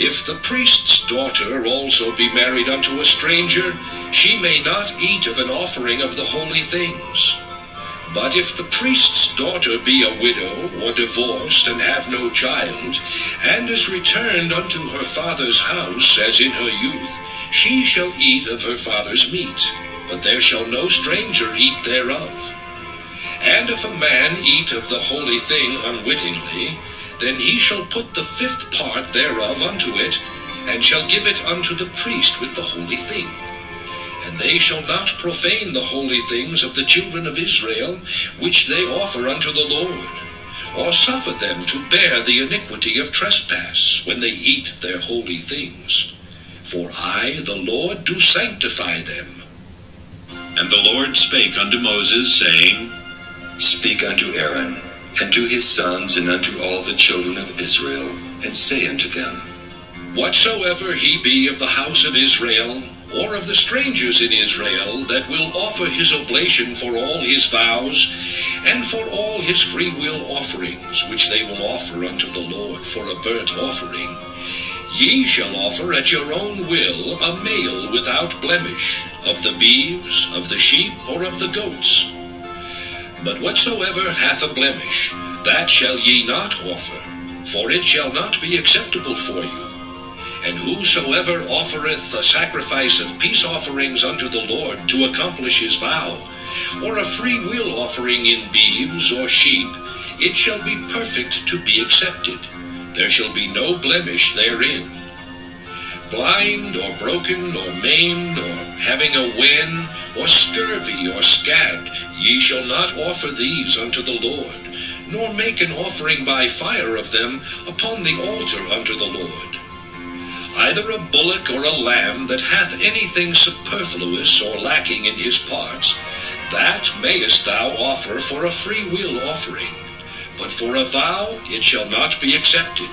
If the priest's daughter also be married unto a stranger, she may not eat of an offering of the holy things. But if the priest's daughter be a widow, or divorced, and have no child, and is returned unto her father's house, as in her youth, she shall eat of her father's meat, but there shall no stranger eat thereof. And if a man eat of the holy thing unwittingly, then he shall put the 5th part thereof unto it, and shall give it unto the priest with the holy thing. And they shall not profane the holy things of the children of Israel, which they offer unto the Lord, or suffer them to bear the iniquity of trespass, when they eat their holy things. For I, the Lord, do sanctify them. And the Lord spake unto Moses, saying, Speak unto Aaron, and to his sons, and unto all the children of Israel, and say unto them, Whatsoever he be of the house of Israel, or of the strangers in Israel, that will offer his oblation for all his vows, and for all his freewill offerings, which they will offer unto the Lord for a burnt offering, ye shall offer at your own will a male without blemish, of the beeves, of the sheep, or of the goats. But whatsoever hath a blemish, that shall ye not offer, for it shall not be acceptable for you. And whosoever offereth a sacrifice of peace offerings unto the Lord to accomplish his vow, or a free will offering in beeves or sheep, it shall be perfect to be accepted. There shall be no blemish therein. Blind, or broken, or maimed, or having a wen, or scurvy, or scab, ye shall not offer these unto the Lord, nor make an offering by fire of them upon the altar unto the Lord. Either a bullock or a lamb that hath anything superfluous or lacking in his parts, that mayest thou offer for a free will offering, but for a vow it shall not be accepted.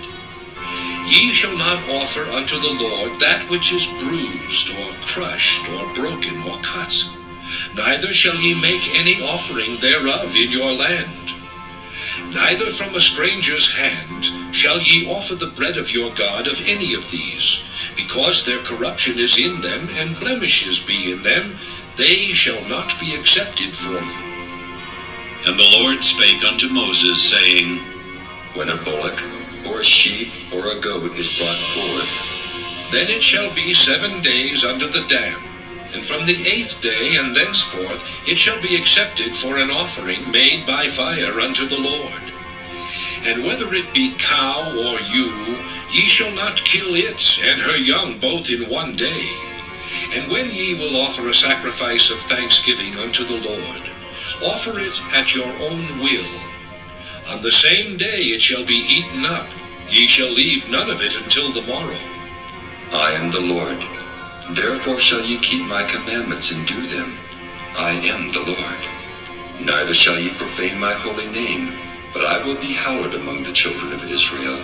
Ye shall not offer unto the Lord that which is bruised, or crushed, or broken, or cut, neither shall ye make any offering thereof in your land. Neither from a stranger's hand shall ye offer the bread of your God of any of these, because their corruption is in them, and blemishes be in them, they shall not be accepted for you. And the Lord spake unto Moses, saying, When a bullock, or a sheep, or a goat is brought forth, then it shall be 7 days under the dam, and from the 8th day and thenceforth it shall be accepted for an offering made by fire unto the Lord. And whether it be cow or ewe, ye shall not kill it and her young both in 1 day. And when ye will offer a sacrifice of thanksgiving unto the Lord, offer it at your own will. On the same day it shall be eaten up. Ye shall leave none of it until the morrow. I am the Lord. Therefore shall ye keep my commandments and do them. I am the Lord. Neither shall ye profane my holy name, but I will be hallowed among the children of Israel.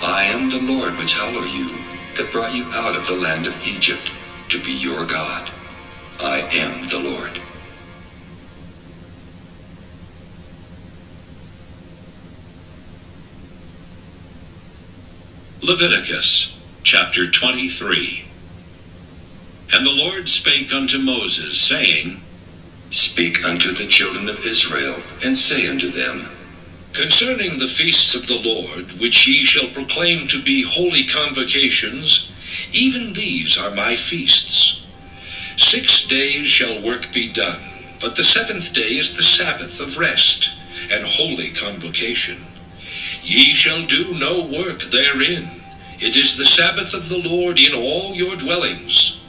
I am the Lord which hallow you, that brought you out of the land of Egypt, to be your God. I am the Lord. Leviticus chapter 23. And the Lord spake unto Moses, saying, Speak unto the children of Israel, and say unto them, Concerning the feasts of the Lord, which ye shall proclaim to be holy convocations, even these are my feasts. 6 days shall work be done, but the 7th day is the Sabbath of rest, and holy convocation. Ye shall do no work therein. It is the Sabbath of the Lord in all your dwellings.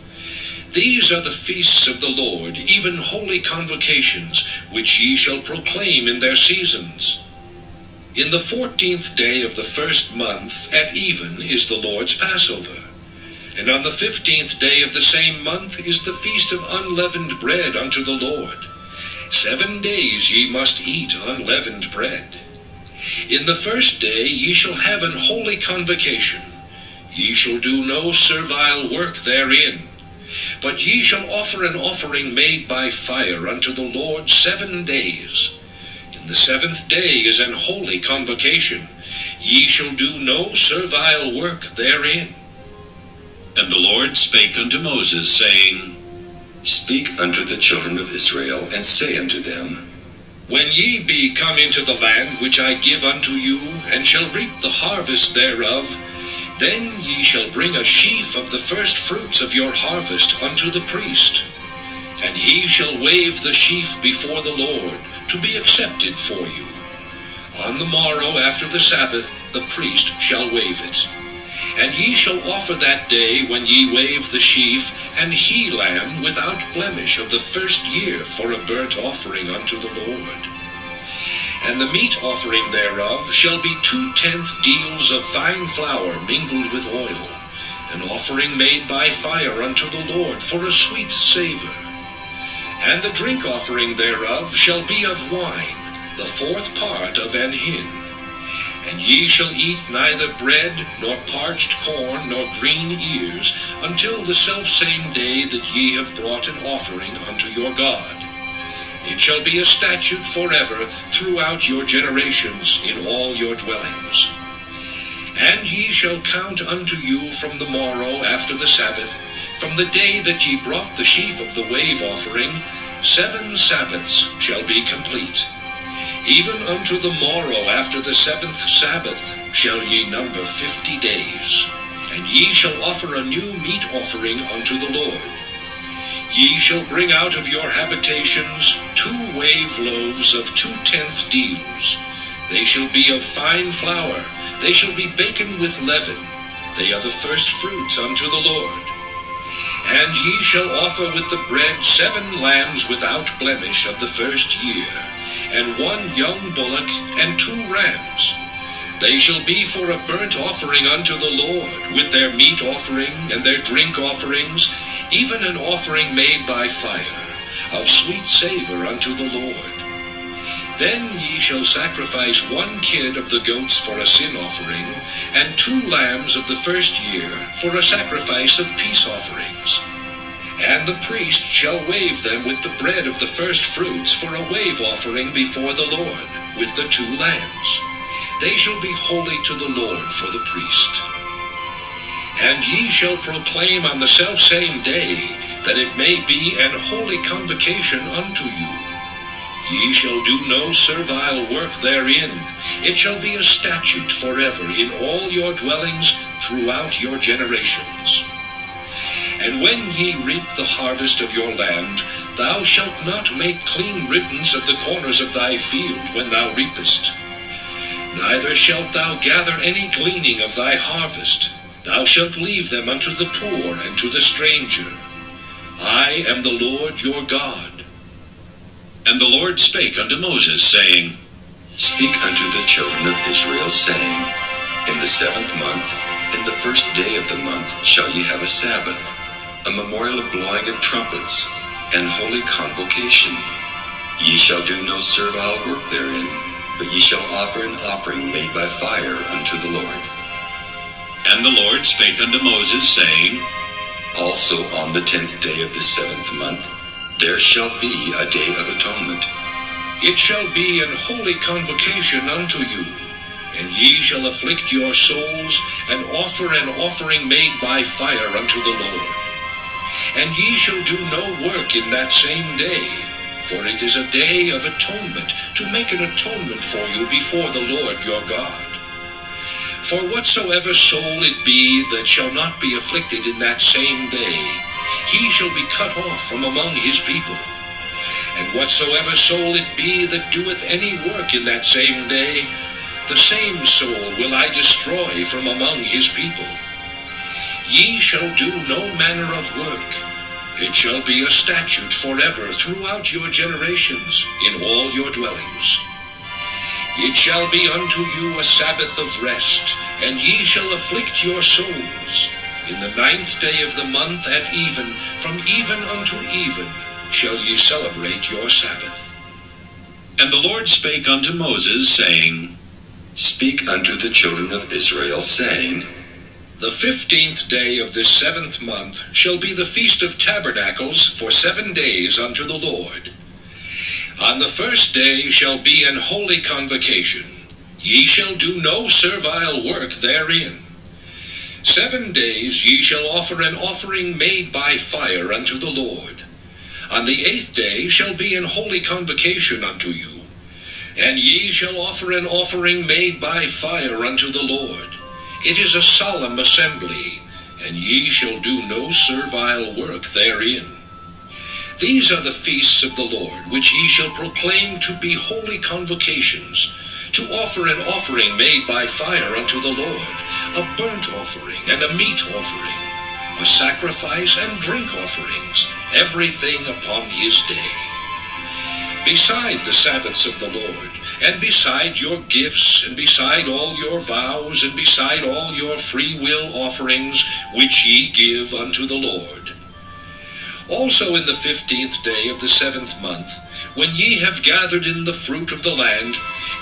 These are the feasts of the Lord, even holy convocations, which ye shall proclaim in their seasons. In the 14th day of the 1st month at even is the Lord's Passover. And on the 15th day of the same month is the feast of unleavened bread unto the Lord. 7 days ye must eat unleavened bread. In the 1st day ye shall have an holy convocation. Ye shall do no servile work therein. But ye shall offer an offering made by fire unto the Lord 7 days. In the 7th day is an holy convocation. Ye shall do no servile work therein. And the Lord spake unto Moses, saying, Speak unto the children of Israel, and say unto them, When ye be come into the land which I give unto you, and shall reap the harvest thereof, then ye shall bring a sheaf of the first fruits of your harvest unto the priest. And he shall wave the sheaf before the Lord, to be accepted for you. On the morrow after the Sabbath the priest shall wave it. And ye shall offer that day when ye wave the sheaf an he-lamb without blemish of the 1st year for a burnt offering unto the Lord. And the meat offering thereof shall be 2/10 deals of fine flour mingled with oil, an offering made by fire unto the Lord for a sweet savour. And the drink offering thereof shall be of wine, the 4th part of an hin. And ye shall eat neither bread, nor parched corn, nor green ears, until the selfsame day that ye have brought an offering unto your God. It shall be a statute forever throughout your generations in all your dwellings. And ye shall count unto you from the morrow after the Sabbath, from the day that ye brought the sheaf of the wave offering, 7 Sabbaths shall be complete. Even unto the morrow after the 7th Sabbath shall ye number 50 days. And ye shall offer a new meat offering unto the Lord. Ye shall bring out of your habitations 2 wave loaves of 2/10 deals. They shall be of fine flour. They shall be baken with leaven. They are the first fruits unto the Lord. And ye shall offer with the bread 7 lambs without blemish of the 1st year, and 1 young bullock, and 2 rams. They shall be for a burnt offering unto the Lord, with their meat offering and their drink offerings, even an offering made by fire, of sweet savour unto the Lord. Then ye shall sacrifice 1 kid of the goats for a sin offering, and 2 lambs of the 1st year for a sacrifice of peace offerings. And the priest shall wave them with the bread of the first fruits for a wave offering before the Lord, with the 2 lambs. They shall be holy to the Lord for the priest. And ye shall proclaim on the selfsame day, that it may be an holy convocation unto you. Ye shall do no servile work therein. It shall be a statute forever in all your dwellings throughout your generations. And when ye reap the harvest of your land, thou shalt not make clean riddance of the corners of thy field when thou reapest. Neither shalt thou gather any gleaning of thy harvest. Thou shalt leave them unto the poor and to the stranger. I am the Lord your God. And the Lord spake unto Moses, saying, Speak unto the children of Israel, saying, In the 7th month, in the 1st day of the month, shall ye have a Sabbath, a memorial of blowing of trumpets, and holy convocation. Ye shall do no servile work therein, but ye shall offer an offering made by fire unto the Lord. And the Lord spake unto Moses, saying, Also on the 10th day of the 7th month, there shall be a day of atonement. It shall be an holy convocation unto you, and ye shall afflict your souls, and offer an offering made by fire unto the Lord. And ye shall do no work in that same day, for it is a day of atonement, to make an atonement for you before the Lord your God. For whatsoever soul it be that shall not be afflicted in that same day, he shall be cut off from among his people. And whatsoever soul it be that doeth any work in that same day, the same soul will I destroy from among his people. Ye shall do no manner of work. It shall be a statute forever throughout your generations in all your dwellings. It shall be unto you a Sabbath of rest, and ye shall afflict your souls. In the 9th day of the month at even, from even unto even, shall ye celebrate your Sabbath. And the Lord spake unto Moses, saying, Speak unto the children of Israel, saying, The 15th day of this 7th month shall be the Feast of Tabernacles for 7 days unto the Lord. On the 1st day shall be an holy convocation. Ye shall do no servile work therein. 7 days ye shall offer an offering made by fire unto the Lord. On the 8th day shall be an holy convocation unto you. And ye shall offer an offering made by fire unto the Lord. It is a solemn assembly, and ye shall do no servile work therein. These are the feasts of the Lord, which ye shall proclaim to be holy convocations, to offer an offering made by fire unto the Lord, a burnt offering and a meat offering, a sacrifice and drink offerings, everything upon his day. Beside the Sabbaths of the Lord, and beside your gifts, and beside all your vows, and beside all your free will offerings, which ye give unto the Lord. Also in the 15th day of the 7th month, when ye have gathered in the fruit of the land,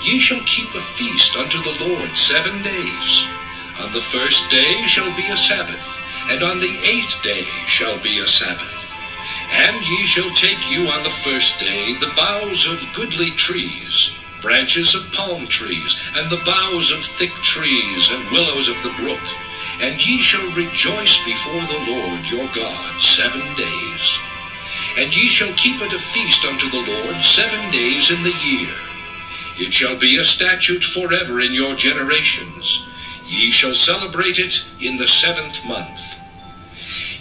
ye shall keep a feast unto the Lord 7 days. On the 1st day shall be a Sabbath, and on the 8th day shall be a Sabbath. And ye shall take you on the 1st day the boughs of goodly trees, branches of palm trees, and the boughs of thick trees, and willows of the brook, and ye shall rejoice before the Lord your God 7 days. And ye shall keep it a feast unto the Lord 7 days in the year. It shall be a statute forever in your generations. Ye shall celebrate it in the 7th month.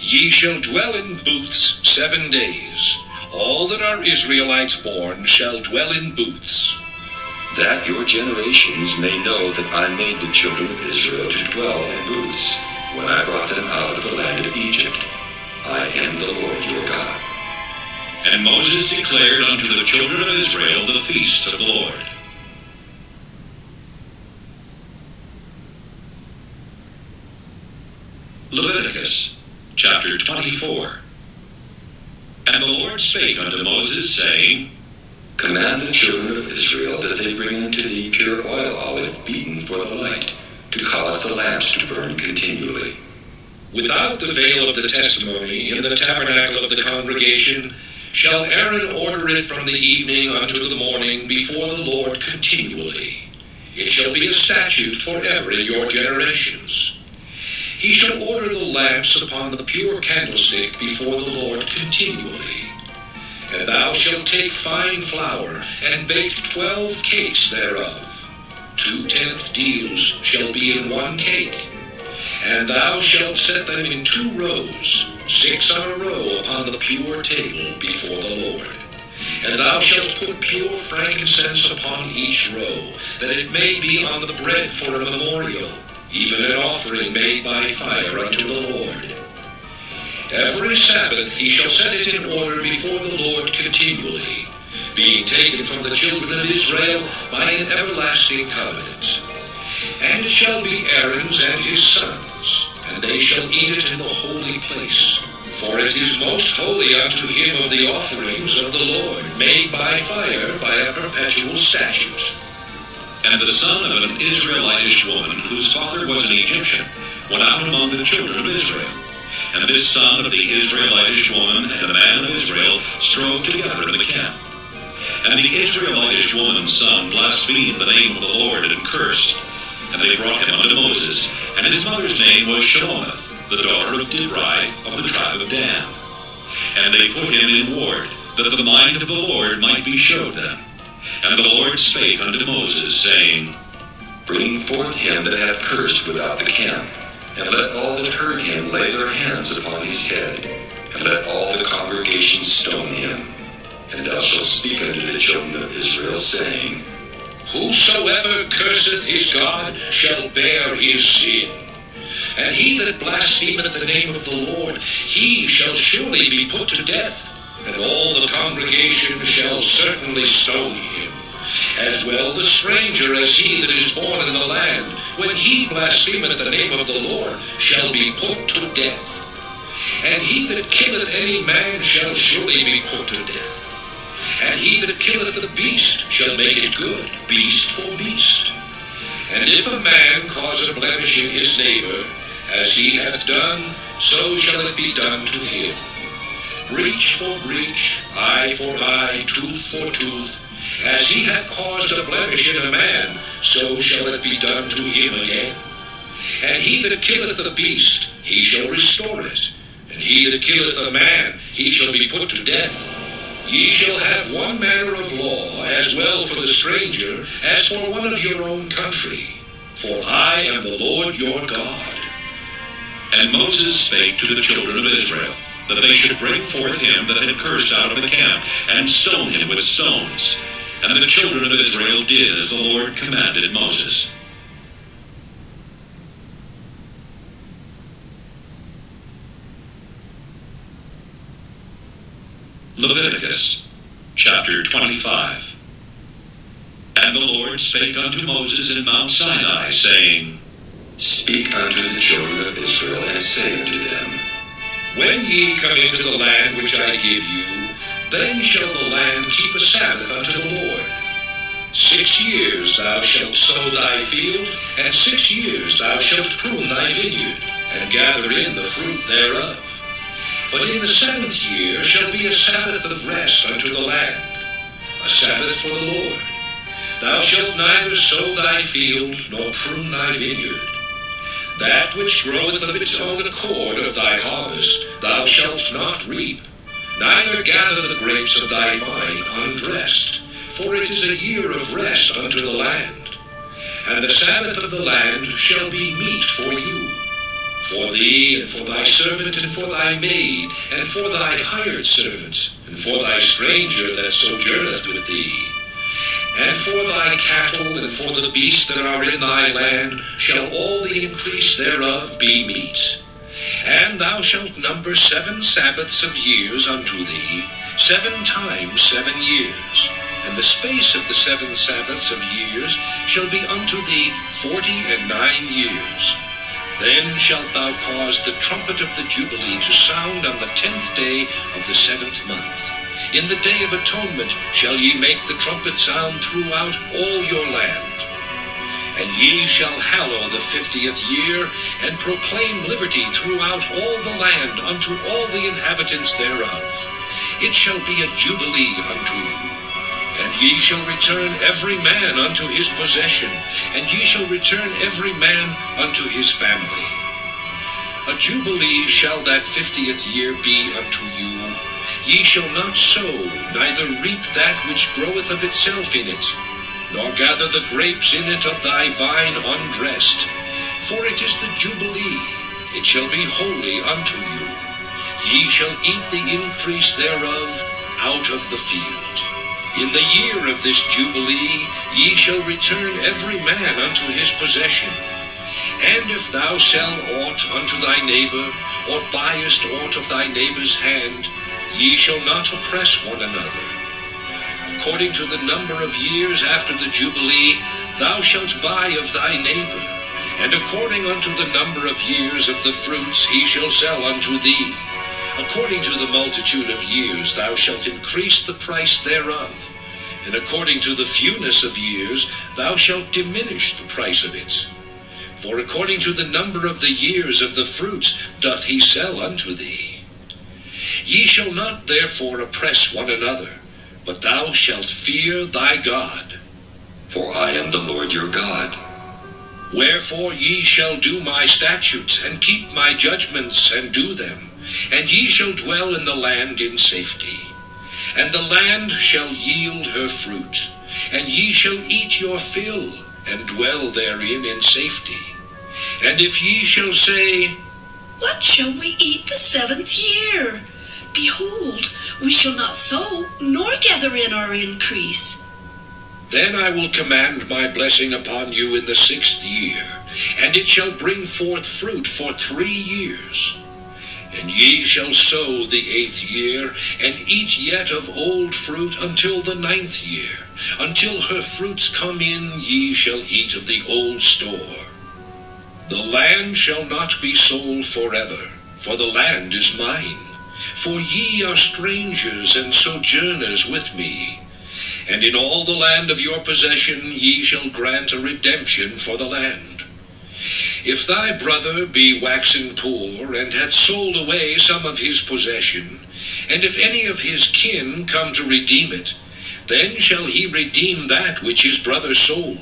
Ye shall dwell in booths 7 days. All that are Israelites born shall dwell in booths. That your generations may know that I made the children of Israel to dwell in booths, when I brought them out of the land of Egypt. I am the Lord your God. And Moses declared unto the children of Israel the feasts of the Lord. Leviticus chapter 24. And the Lord spake unto Moses, saying, Command the children of Israel that they bring unto thee pure oil olive beaten for the light, to cause the lamps to burn continually. Without the veil of the testimony, in the tabernacle of the congregation, shall Aaron order it from the evening unto the morning before the Lord continually. It shall be a statute forever in your generations. He shall order the lamps upon the pure candlestick before the Lord continually. And thou shalt take fine flour, and bake 12 cakes thereof. 2/10 deals shall be in 1 cake. And thou shalt set them in 2 rows, 6 on a row upon the pure table before the Lord. And thou shalt put pure frankincense upon each row, that it may be on the bread for a memorial, even an offering made by fire unto the Lord. Every Sabbath he shall set it in order before the Lord continually, being taken from the children of Israel by an everlasting covenant. And it shall be Aaron's and his sons, and they shall eat it in the holy place. For it is most holy unto him of the offerings of the Lord, made by fire by a perpetual statute. And the son of an Israelitish woman, whose father was an Egyptian, went out among the children of Israel. And this son of the Israelitish woman and the man of Israel strove together in the camp. And the Israelitish woman's son blasphemed the name of the Lord and cursed. And they brought him unto Moses, and his mother's name was Shelomoth, the daughter of Dibri of the tribe of Dan. And they put him in ward, that the mind of the Lord might be showed them. And the Lord spake unto Moses, saying, Bring forth him that hath cursed without the camp, and let all that heard him lay their hands upon his head, and let all the congregation stone him. And thou shalt speak unto the children of Israel, saying, Whosoever curseth his God shall bear his sin. And he that blasphemeth the name of the Lord, he shall surely be put to death. And all the congregation shall certainly stone him. As well the stranger as he that is born in the land, when he blasphemeth the name of the Lord, shall be put to death. And he that killeth any man shall surely be put to death. And he that killeth the beast shall make it good, beast for beast. And if a man cause a blemish in his neighbor, as he hath done, so shall it be done to him. Breach for breach, eye for eye, tooth for tooth. As he hath caused a blemish in a man, so shall it be done to him again. And he that killeth the beast, he shall restore it. And he that killeth a man, he shall be put to death. Ye shall have one manner of law, as well for the stranger, as for one of your own country. For I am the Lord your God. And Moses spake to the children of Israel, that they should bring forth him that had cursed out of the camp, and stone him with stones. And the children of Israel did as the Lord commanded Moses. Leviticus, chapter 25. And the Lord spake unto Moses in Mount Sinai, saying, Speak unto the children of Israel, and say unto them, When ye come into the land which I give you, then shall the land keep a Sabbath unto the Lord. 6 years thou shalt sow thy field, and 6 years thou shalt prune thy vineyard, and gather in the fruit thereof. But in the 7th year shall be a Sabbath of rest unto the land, a Sabbath for the Lord. Thou shalt neither sow thy field, nor prune thy vineyard. That which groweth of its own accord of thy harvest thou shalt not reap, neither gather the grapes of thy vine undressed, for it is a year of rest unto the land. And the Sabbath of the land shall be meat for you, for thee, and for thy servant, and for thy maid, and for thy hired servant, and for thy stranger that sojourneth with thee. And for thy cattle, and for the beasts that are in thy land, shall all the increase thereof be meat. And thou shalt number 7 Sabbaths of years unto thee, 7 times 7 years. And the space of the 7 Sabbaths of years shall be unto thee 49 years. Then shalt thou cause the trumpet of the Jubilee to sound on the 10th day of the 7th month. In the day of atonement shall ye make the trumpet sound throughout all your land. And ye shall hallow the 50th year, and proclaim liberty throughout all the land unto all the inhabitants thereof. It shall be a jubilee unto you. And ye shall return every man unto his possession, and ye shall return every man unto his family. A jubilee shall that 50th year be unto you. Ye shall not sow, neither reap that which groweth of itself in it, nor gather the grapes in it of thy vine undressed. For it is the jubilee, it shall be holy unto you. Ye shall eat the increase thereof out of the field. In the year of this jubilee ye shall return every man unto his possession. And if thou sell aught unto thy neighbor, or buyest aught of thy neighbor's hand, ye shall not oppress one another. A according to the number of years after the Jubilee, thou shalt buy of thy neighbor, and according unto the number of years of the fruits he shall sell unto thee. According to the multitude of years thou shalt increase the price thereof, and according to the fewness of years thou shalt diminish the price of it. For according to the number of the years of the fruits doth he sell unto thee. Ye shall not therefore oppress one another, but thou shalt fear thy God. For I am the Lord your God. Wherefore ye shall do my statutes, and keep my judgments, and do them, and ye shall dwell in the land in safety. And the land shall yield her fruit, and ye shall eat your fill, and dwell therein in safety. And if ye shall say, What shall we eat the 7th year? Behold, we shall not sow, nor gather in our increase. then I will command my blessing upon you in the 6th year, and it shall bring forth fruit for 3 years. And ye shall sow the 8th year, and eat yet of old fruit until the 9th year. Until her fruits come in, ye shall eat of the old store. The land shall not be sold forever, for the land is mine. For ye are strangers and sojourners with me. And in all the land of your possession ye shall grant a redemption for the land. If thy brother be waxen poor, and hath sold away some of his possession, and if any of his kin come to redeem it, then shall he redeem that which his brother sold.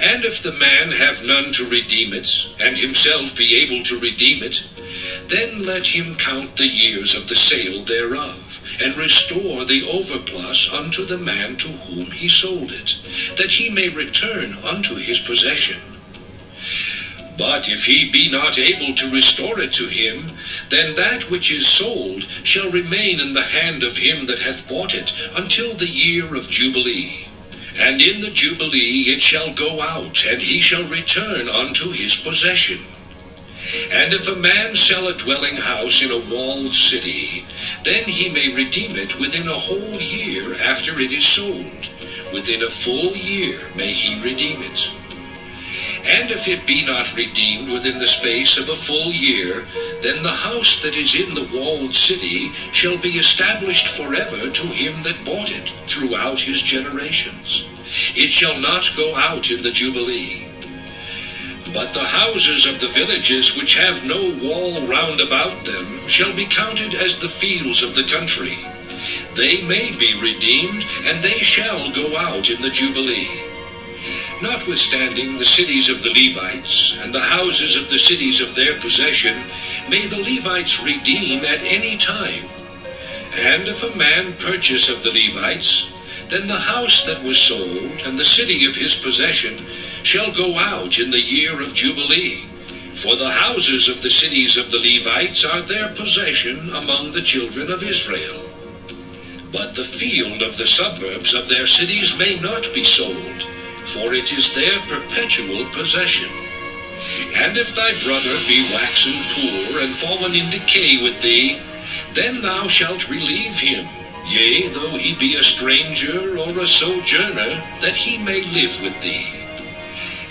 And if the man have none to redeem it, and himself be able to redeem it, then let him count the years of the sale thereof, and restore the overplus unto the man to whom he sold it, that he may return unto his possession. But if he be not able to restore it to him, then that which is sold shall remain in the hand of him that hath bought it until the year of Jubilee. And in the Jubilee it shall go out, and he shall return unto his possession. And if a man sell a dwelling house in a walled city, then he may redeem it within a whole year after it is sold. Within a full year may he redeem it. And if it be not redeemed within the space of a full year, then the house that is in the walled city shall be established forever to him that bought it throughout his generations. It shall not go out in the Jubilee. But the houses of the villages which have no wall round about them shall be counted as the fields of the country. They may be redeemed, and they shall go out in the Jubilee. Notwithstanding the cities of the Levites, and the houses of the cities of their possession, may the Levites redeem at any time. And if a man purchase of the Levites, then the house that was sold, and the city of his possession, shall go out in the year of Jubilee. For the houses of the cities of the Levites are their possession among the children of Israel. But the field of the suburbs of their cities may not be sold, for it is their perpetual possession. And if thy brother be waxen poor, and fallen in decay with thee, then thou shalt relieve him, yea, though he be a stranger or a sojourner, that he may live with thee.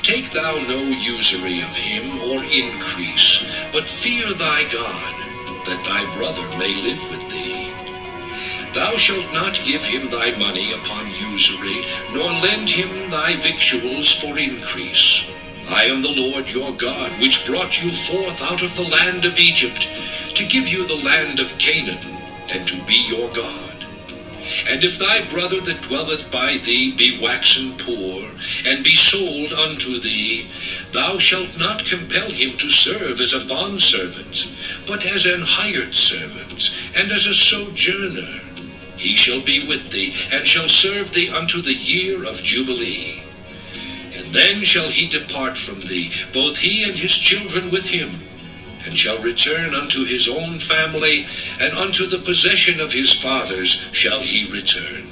Take thou no usury of him, or increase, but fear thy God, that thy brother may live with thee. Thou shalt not give him thy money upon usury, nor lend him thy victuals for increase. I am the Lord your God, which brought you forth out of the land of Egypt, to give you the land of Canaan, and to be your God. And if thy brother that dwelleth by thee be waxen poor, and be sold unto thee, thou shalt not compel him to serve as a bondservant, but as an hired servant, and as a sojourner. He shall be with thee, and shall serve thee unto the year of Jubilee. And then shall he depart from thee, both he and his children with him, and shall return unto his own family, and unto the possession of his fathers shall he return.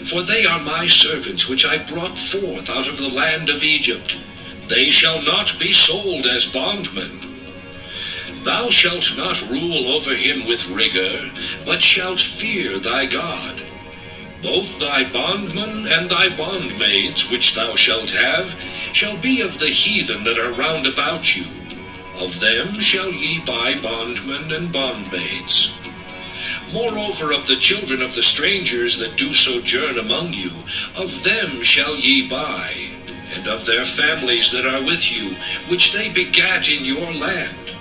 For they are my servants which I brought forth out of the land of Egypt. They shall not be sold as bondmen. Thou shalt not rule over him with rigor, but shalt fear thy God. Both thy bondmen and thy bondmaids, which thou shalt have, shall be of the heathen that are round about you. Of them shall ye buy bondmen and bondmaids. Moreover, of the children of the strangers that do sojourn among you, of them shall ye buy, and of their families that are with you, which they begat in your land,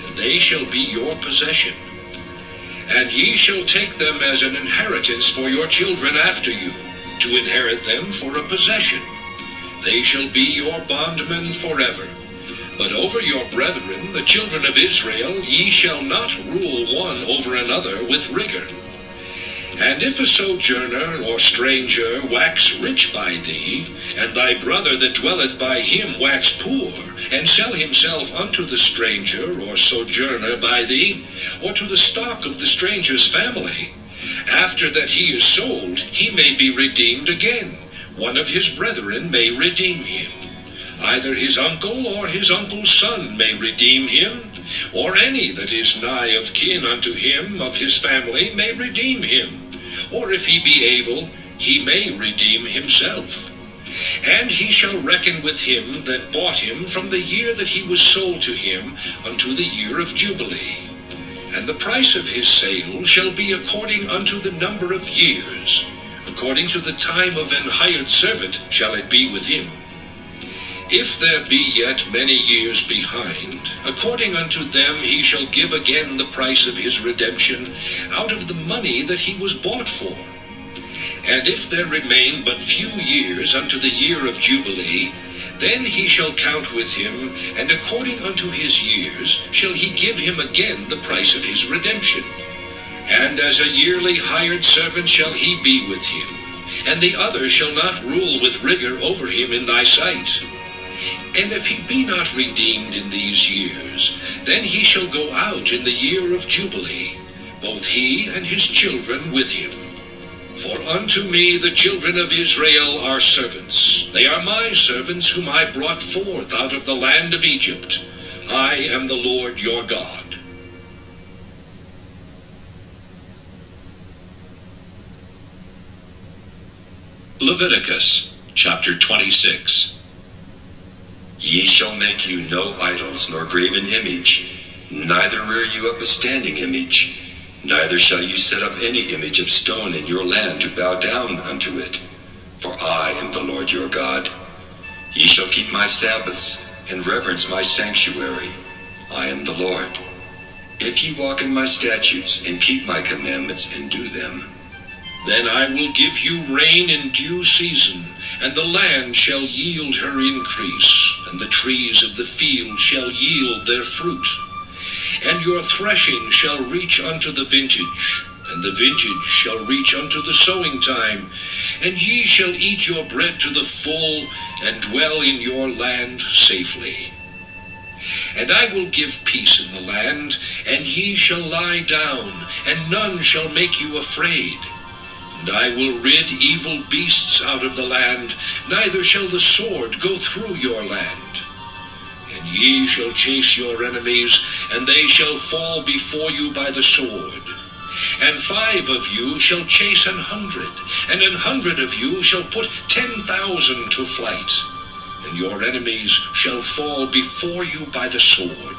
and they shall be your possession. And ye shall take them as an inheritance for your children after you, to inherit them for a possession. They shall be your bondmen forever. But over your brethren, the children of Israel, ye shall not rule one over another with rigor. And if a sojourner or stranger wax rich by thee, and thy brother that dwelleth by him wax poor, and sell himself unto the stranger or sojourner by thee, or to the stock of the stranger's family, after that he is sold, he may be redeemed again. One of his brethren may redeem him. Either his uncle or his uncle's son may redeem him, or any that is nigh of kin unto him of his family may redeem him. Or if he be able, he may redeem himself. And he shall reckon with him that bought him from the year that he was sold to him unto the year of Jubilee. And the price of his sale shall be according unto the number of years. According to the time of an hired servant shall it be with him. If there be yet many years behind, according unto them he shall give again the price of his redemption out of the money that he was bought for. And if there remain but few years unto the year of Jubilee, then he shall count with him, and according unto his years shall he give him again the price of his redemption. And as a yearly hired servant shall he be with him, and the other shall not rule with rigor over him in thy sight. And if he be not redeemed in these years, then he shall go out in the year of Jubilee, both he and his children with him. For unto me the children of Israel are servants. They are my servants whom I brought forth out of the land of Egypt. I am the Lord your God. Leviticus chapter 26. Ye shall make you no idols, nor graven image, neither rear you up a standing image, neither shall you set up any image of stone in your land to bow down unto it. For I am the Lord your God. Ye shall keep my Sabbaths, and reverence my sanctuary. I am the Lord. If ye walk in my statutes, and keep my commandments, and do them, then I will give you rain in due season, and the land shall yield her increase, and the trees of the field shall yield their fruit. And your threshing shall reach unto the vintage, and the vintage shall reach unto the sowing time, and ye shall eat your bread to the full, and dwell in your land safely. And I will give peace in the land, and ye shall lie down, and none shall make you afraid. And I will rid evil beasts out of the land, neither shall the sword go through your land. And ye shall chase your enemies, and they shall fall before you by the sword. And 5 of you shall chase 100, and 100 of you shall put 10,000 to flight. And your enemies shall fall before you by the sword.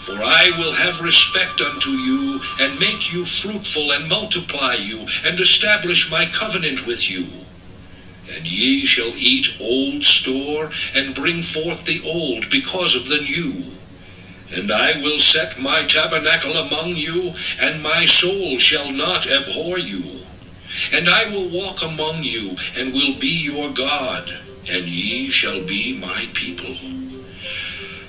For I will have respect unto you, and make you fruitful, and multiply you, and establish my covenant with you. And ye shall eat old store, and bring forth the old because of the new. And I will set my tabernacle among you, and my soul shall not abhor you. And I will walk among you, and will be your God, and ye shall be my people.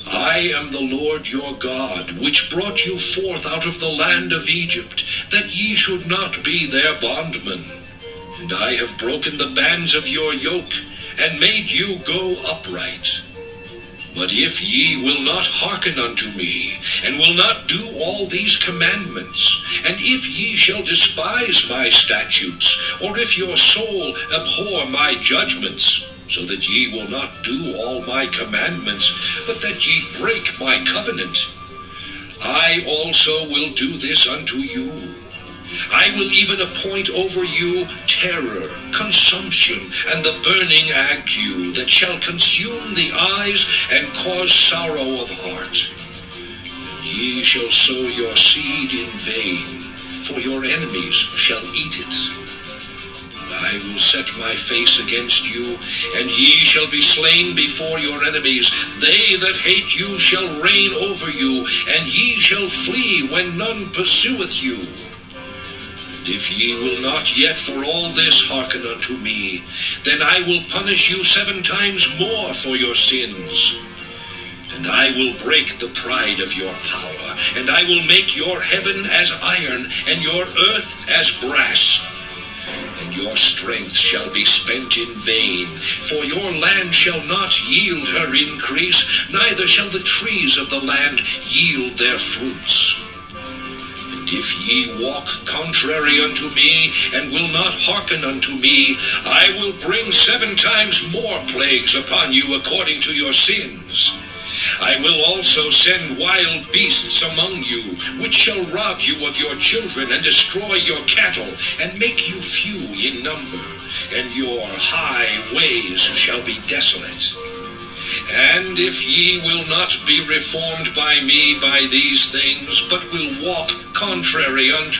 I am the Lord your God, which brought you forth out of the land of Egypt, that ye should not be their bondmen. And I have broken the bands of your yoke, and made you go upright. But if ye will not hearken unto me, and will not do all these commandments, and if ye shall despise my statutes, or if your soul abhor my judgments, so that ye will not do all my commandments, but that ye break my covenant, I also will do this unto you. I will even appoint over you terror, consumption, and the burning ague that shall consume the eyes and cause sorrow of heart. And ye shall sow your seed in vain, for your enemies shall eat it. I will set my face against you, and ye shall be slain before your enemies. They that hate you shall reign over you, and ye shall flee when none pursueth you. If ye will not yet for all this hearken unto me, then I will punish you 7 times more for your sins. And I will break the pride of your power, and I will make your heaven as iron, and your earth as brass. And your strength shall be spent in vain, for your land shall not yield her increase, neither shall the trees of the land yield their fruits. If ye walk contrary unto me, and will not hearken unto me, I will bring 7 times more plagues upon you according to your sins. I will also send wild beasts among you, which shall rob you of your children, and destroy your cattle, and make you few in number, and your high ways shall be desolate. And if ye will not be reformed by me by these things, but will walk contrary unto